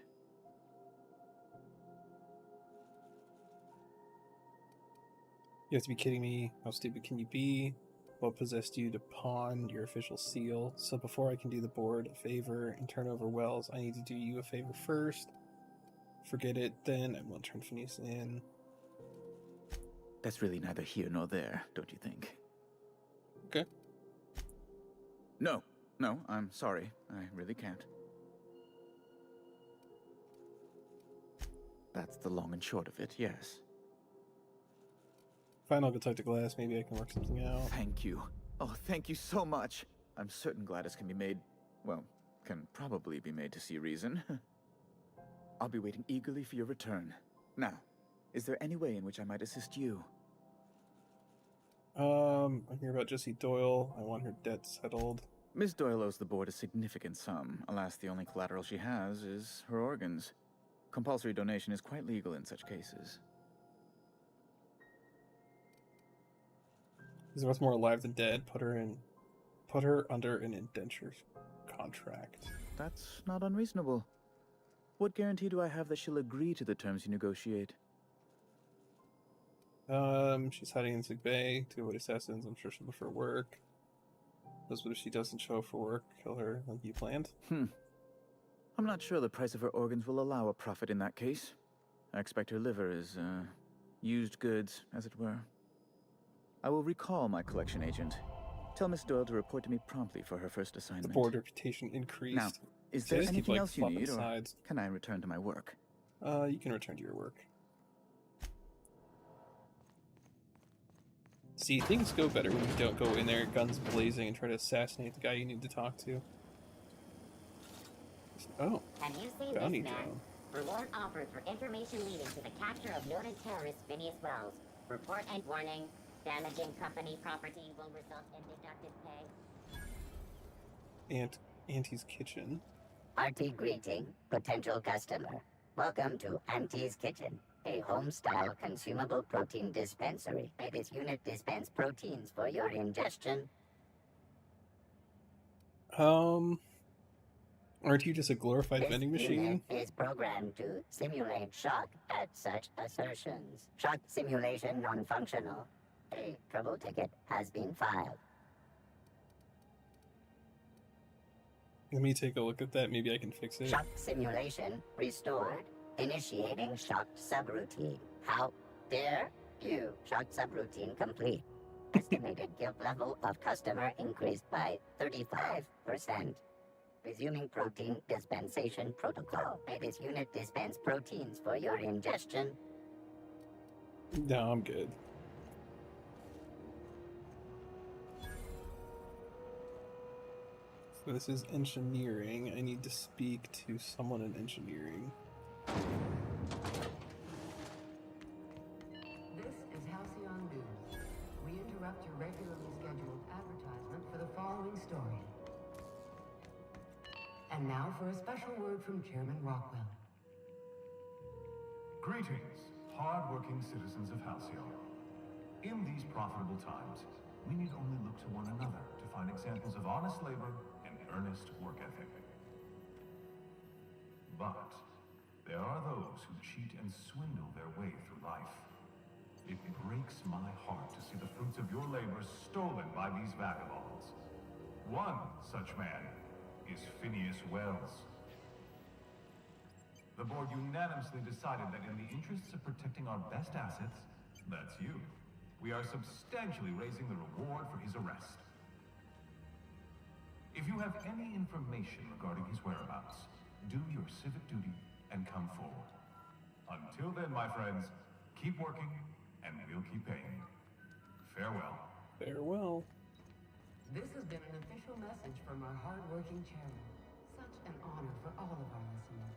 You have to be kidding me. How stupid can you be? What possessed you to pawn your official seal? So before I can do the board a favor and turn over Wells, I need to do you a favor first. Forget it, then I won't turn Phineas in. That's really neither here nor there, don't you think? Okay. No, I'm sorry. I really can't. That's the long and short of it, yes. Fine, I'll go talk to Gladys. Maybe I can work something out. Thank you. Oh, thank you so much. I'm certain Gladys can be made, well, can probably be made to see reason. I'll be waiting eagerly for your return. Now, is there any way in which I might assist you? I'm here about Jessie Doyle. I want her debt settled. Miss Doyle owes the board a significant sum. Alas, the only collateral she has is her organs. Compulsory donation is quite legal in such cases. Is worth more alive than dead. Put her under an indenture contract. That's not unreasonable. What guarantee do I have that she'll agree to the terms you negotiate? She's hiding in sick bay to avoid assassins. I'm sure she'll look for work. But what if she doesn't show up for work? Kill her like you planned? I'm not sure the price of her organs will allow a profit in that case. I expect her liver is, used goods, as it were. I will recall my collection agent. Tell Miss Doyle to report to me promptly for her first assignment. The board reputation increased. Now, is there anything else you need, or can I return to my work? You can return to your work. See, things go better when you don't go in there guns blazing and try to assassinate the guy you need to talk to. Oh, Have you seen bounty this man? drone. Reward offered for information leading to the capture of noted terrorist Phineas Wells. Report and warning. Damaging company property will result in deducted pay. Auntie's Kitchen. Hearty greeting, potential customer. Welcome to Auntie's Kitchen, a home-style consumable protein dispensary. May this unit dispense proteins for your ingestion. Aren't you just a glorified This vending unit machine? is programmed to simulate shock at such assertions. Shock simulation non-functional. A trouble ticket has been filed. Let me take a look at that. Maybe I can fix it. Shock simulation restored. Initiating shock subroutine. How dare you? Shock subroutine complete. Estimated guilt level of customer increased by 35%. Resuming protein dispensation protocol. May this unit dispense proteins for your ingestion. No, I'm good. So this is engineering. I need to speak to someone in engineering. This is Halcyon News. We interrupt your regularly scheduled advertisement for the following story. And now for a special word from Chairman Rockwell. Greetings, hard-working citizens of Halcyon. In these profitable times, we need only look to one another to find examples of honest labor and earnest work ethic. But there are those who cheat and swindle their way through life. It breaks my heart to see the fruits of your labor stolen by these vagabonds. One such man is Phineas Wells. The board unanimously decided that in the interests of protecting our best assets, that's you, we are substantially raising the reward for his arrest. If you have any information regarding his whereabouts, do your civic duty and come forward. Until then, my friends, keep working and we'll keep paying. Farewell. Farewell. This has been an official message from our hard-working chairman. Such an honor for all of our listeners.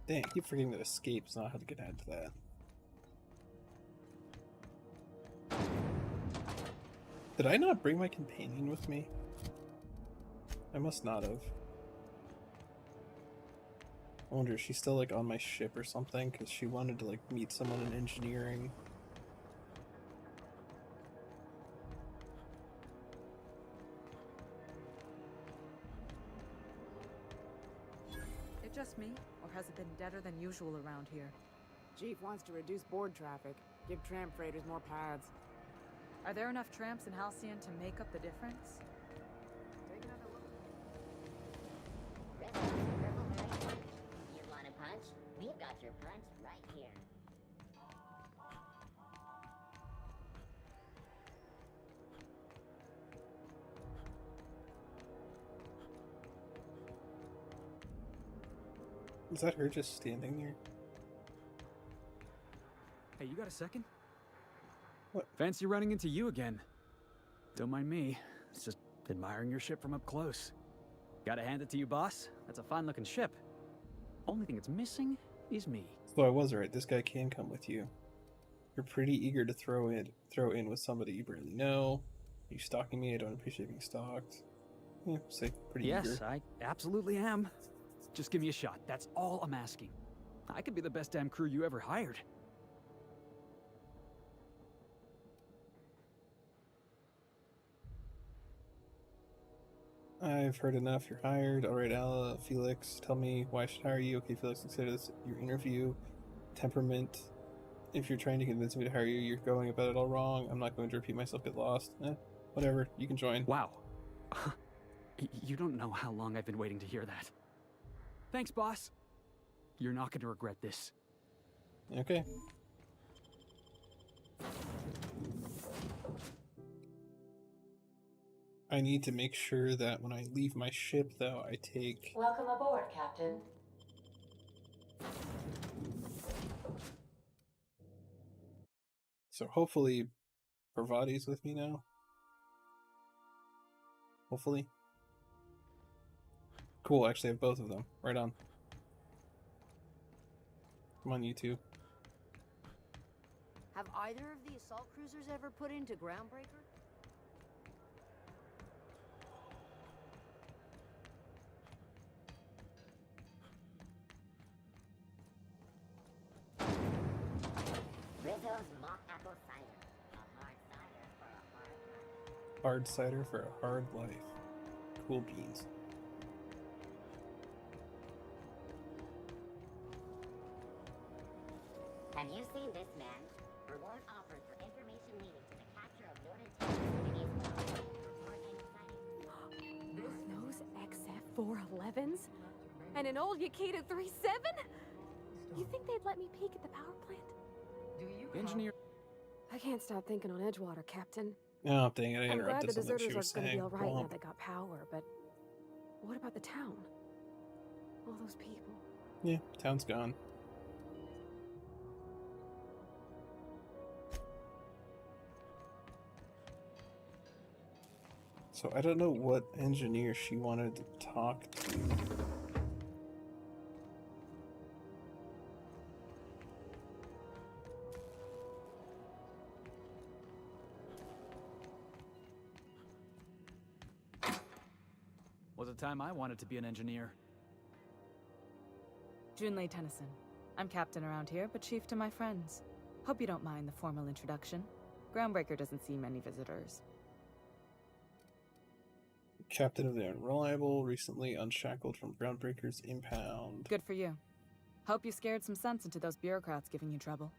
Dang, I keep forgetting that escape's not how to get added to that. Did I not bring my companion with me? I must not have. I wonder if she's still like on my ship or something, because she wanted to like meet someone in engineering. It just me, or has it been deader than usual around here? Chief wants to reduce board traffic, give tram freighters more paths. Are there enough tramps in Halcyon to make up the difference? Take another look. You want a punch? We've got your punch right here. Is that her just standing there? Hey, you got a second? What? Fancy running into you again. Don't mind me. It's just admiring your ship from up close. Gotta hand it to you, boss. That's a fine-looking ship. Only thing it's missing is me. So I was right. This guy can come with you. You're pretty eager to throw in with somebody you barely know. Are you stalking me? I don't appreciate being stalked. Yeah, say pretty eager. Yes, I absolutely am. Just give me a shot. That's all I'm asking. I could be the best damn crew you ever hired. I've heard enough. You're hired. Alright, Felix, tell me why I should hire you. Okay, Felix, consider this your interview. Temperament. If you're trying to convince me to hire you, you're going about it all wrong. I'm not going to repeat myself, get lost. Whatever, you can join. Wow. You don't know how long I've been waiting to hear that. Thanks, boss. You're not going to regret this. Okay. I need to make sure that when I leave my ship, though, I take... Welcome aboard, Captain. So hopefully, Parvati's with me now. Hopefully. Cool, actually I have both of them. Right on. Come on, you two. Have either of the assault cruisers ever put into Groundbreaker? Rizzo's mock apple cider. A hard cider for a hard life. Hard cider for a hard life. Cool beans. Have you seen this man? Reward offered for information leading to the capture of noted terrorists. Report any sightings. Those XF-411s? And an old Yakita 37? You think they'd let me peek at the power plant? Engineer. I can't stop thinking on Edgewater, Captain. Oh, dang it, I I'm glad the interrupted something deserters she was are going to saying. be alright now Womp. they got power, but what about the town? All those people. Yeah, town's gone. So I don't know what engineer she wanted to talk to. Was a time I wanted to be an engineer. Junlei Tennyson. I'm captain around here, but chief to my friends. Hope you don't mind the formal introduction. Groundbreaker doesn't see many visitors. Captain of the Unreliable, recently unshackled from Groundbreaker's impound. Good for you. Hope you scared some sense into those bureaucrats giving you trouble.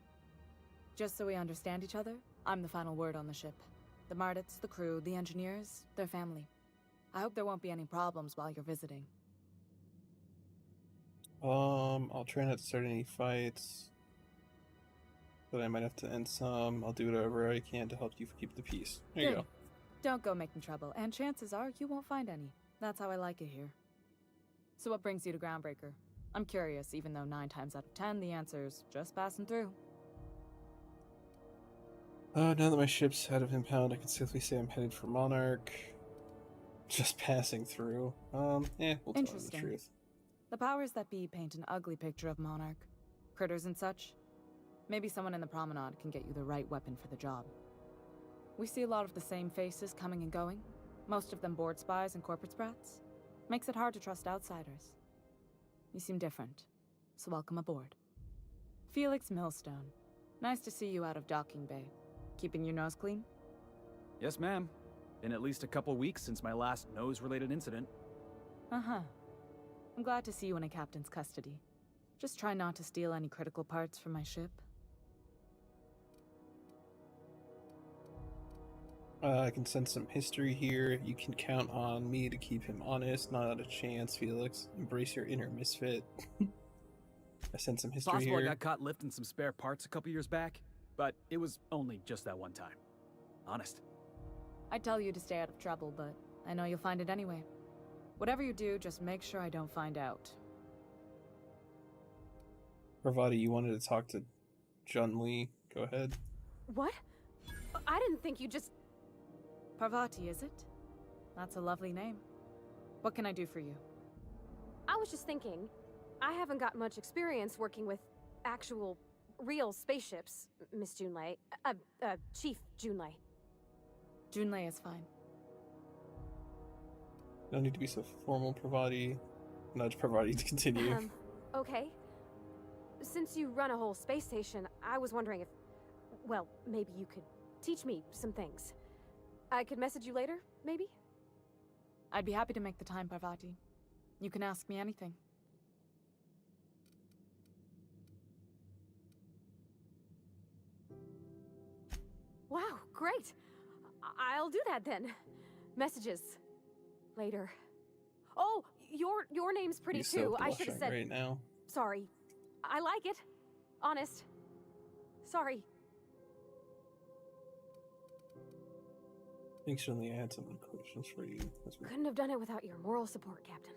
Just so we understand each other, I'm the final word on the ship. The Mardits, the crew, the engineers, their family. I hope there won't be any problems while you're visiting. I'll try not to start any fights. But I might have to end some. I'll do whatever I can to help you keep the peace. There you Good. go. Don't go making trouble, and chances are you won't find any. That's how I like it here. So what brings you to Groundbreaker? I'm curious, even though 9 times out of 10 the answer's just passing through. Now that my ship's out of impound, I can safely say I'm headed for Monarch. Just passing through. We'll tell you the Interesting. truth. The powers that be paint an ugly picture of Monarch. Critters and such. Maybe someone in the promenade can get you the right weapon for the job. We see a lot of the same faces coming and going. Most of them board spies and corporate sprats. Makes it hard to trust outsiders. You seem different, so welcome aboard. Felix Millstone. Nice to see you out of docking bay. Keeping your nose clean? Yes, ma'am. Been at least a couple weeks since my last nose-related incident. Uh-huh. I'm glad to see you in a captain's custody. Just try not to steal any critical parts from my ship. I can send some history here. You can count on me to keep him honest. Not a chance, Felix. Embrace your inner misfit. I sent some history Possible here. I got caught lifting some spare parts a couple years back, but it was only just that one time. Honest. I'd tell you to stay out of trouble, but I know you'll find it anyway. Whatever you do, just make sure I don't find out. Parvati, you wanted to talk to Junlei. Go ahead. What? I didn't think you just... Parvati, is it? That's a lovely name. What can I do for you? I was just thinking, I haven't got much experience working with actual, real spaceships, Miss Junlei. Chief Junlei. Junlei is fine. No need to be so formal, Parvati. Nudge Parvati to continue. Okay. Since you run a whole space station, I was wondering if... Well, maybe you could teach me some things. I could message you later, maybe? I'd be happy to make the time, Parvati. You can ask me anything. Wow, great! I'll do that then. Messages. Later. Oh, your name's pretty He's too. so I should have blushing said. right now. Sorry. I like it. Honest. Sorry. I think Suddenly I had some questions for you. Couldn't have done it without your moral support, Captain.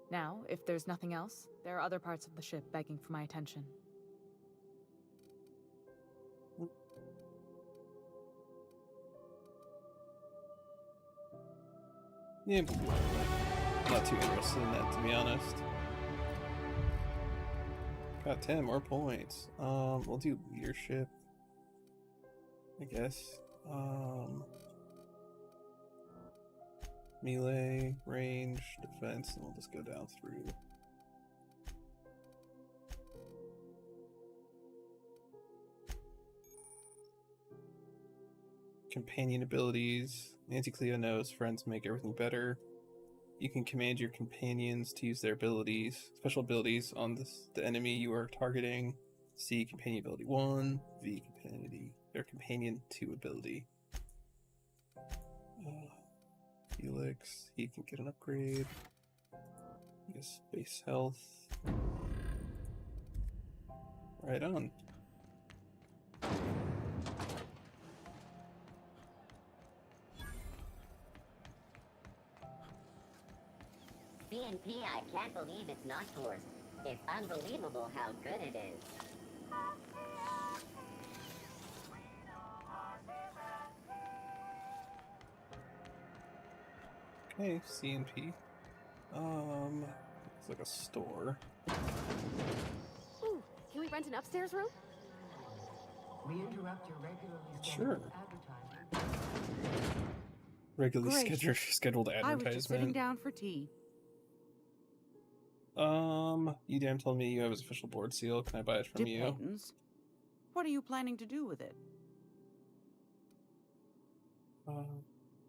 Now, if there's nothing else, there are other parts of the ship begging for my attention. Yeah, but not too interested in that, to be honest. Got 10 more points. We'll do leadership, I guess. Melee, range, defense, and we'll just go down through. Companion abilities. Nancy Cleo knows friends make everything better. You can command your companions to use their abilities, special abilities on the enemy you are targeting. C, companion ability 1. V, companion 2 ability. Felix, he can get an upgrade. I guess base health. Right on. BNP, I can't believe it's not forced. It's unbelievable how good it is. Okay, CNP. It's like a store. Ooh, can we rent an upstairs room? We interrupt your regularly Sure. scheduled advertising. Regularly Great. scheduled I was just sitting advertisement. down for tea. You damn told me you have his official board seal. Can I buy it from you? Depends. What are you planning to do with it?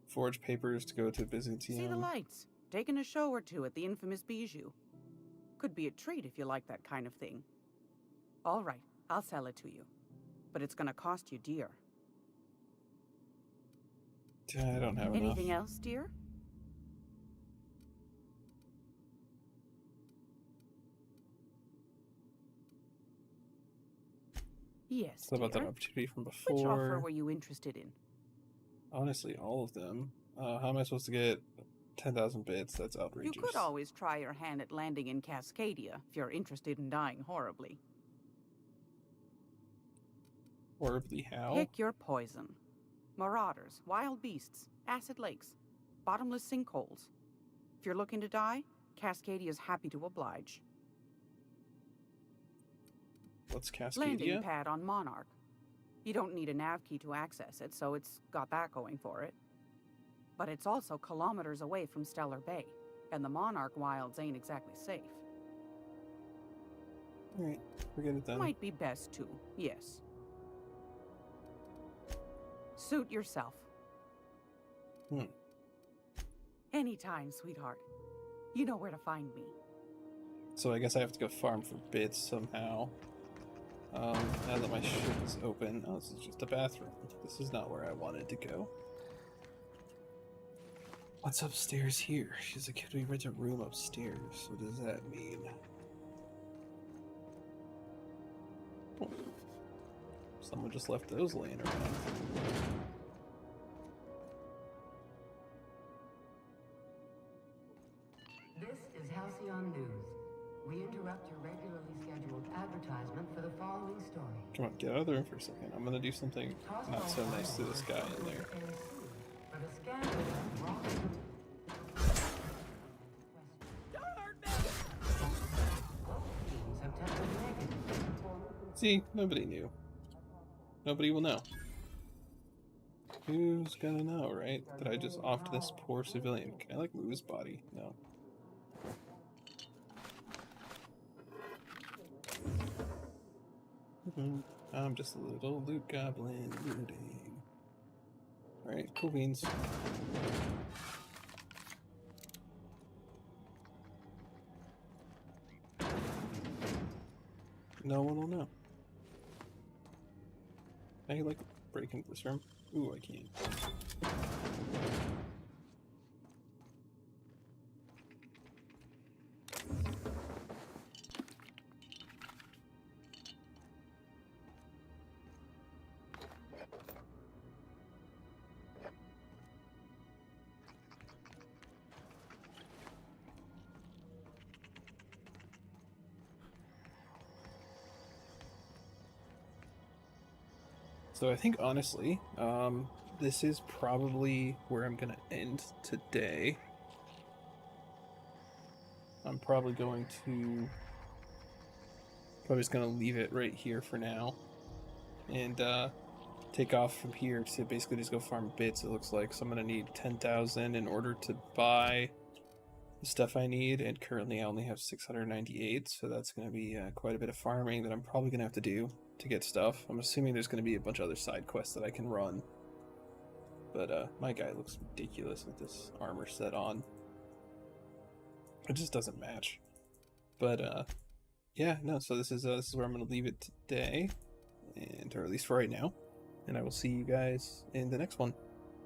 Forge papers to go to Byzantium. See the lights. Taking a show or two at the infamous Bijou. Could be a treat if you like that kind of thing. All right, I'll sell it to you. But it's gonna cost you dear. I don't have Anything enough. else, dear? Yes, What about that dear. opportunity from Which offer before? were you interested in? Honestly, all of them. How am I supposed to get 10,000 bits? That's outrageous. You could always try your hand at landing in Cascadia if you're interested in dying horribly. Horribly how? Pick your poison. Marauders, wild beasts, acid lakes, bottomless sinkholes. If you're looking to die, Cascadia is happy to oblige. What's Cascadia? Landing pad on Monarch. You don't need a nav key to access it, so it's got that going for it. But it's also kilometers away from Stellar Bay, and the Monarch wilds ain't exactly safe. Alright, forget it then. Might be best to, yes. Suit yourself. Anytime, sweetheart. You know where to find me. So I guess I have to go farm for bits somehow. Now that my ship is open. Oh, this is just a bathroom. This is not where I wanted to go. What's upstairs here? She's like, can we rent a room upstairs? What does that mean? Oh. Someone just left those laying around. This is Halcyon News. We interrupt your regularly scheduled advertisement for the following story. Come on, get out of the room for a second. I'm gonna do something not so nice to this guy in there. For the scandal brought to have tested negative. See, nobody knew. Nobody will know. Who's gonna know, right? That I just offed this poor civilian. Can I, like, move his body? No. I'm just a little loot goblin looting. Alright, cool beans. no one will know. I like break into this room. Ooh, I can't. So I think honestly, this is probably where I'm gonna end today. I'm probably just gonna leave it right here for now, and take off from here to basically just go farm bits. It looks like, so I'm gonna need 10,000 in order to buy the stuff I need, and currently I only have 698, so that's gonna be quite a bit of farming that I'm probably gonna have to do to get stuff. I'm assuming there's going to be a bunch of other side quests that I can run. But my guy looks ridiculous with this armor set on. It just doesn't match. But yeah, no, so this is where I'm going to leave it today, and or at least for right now. And I will see you guys in the next one.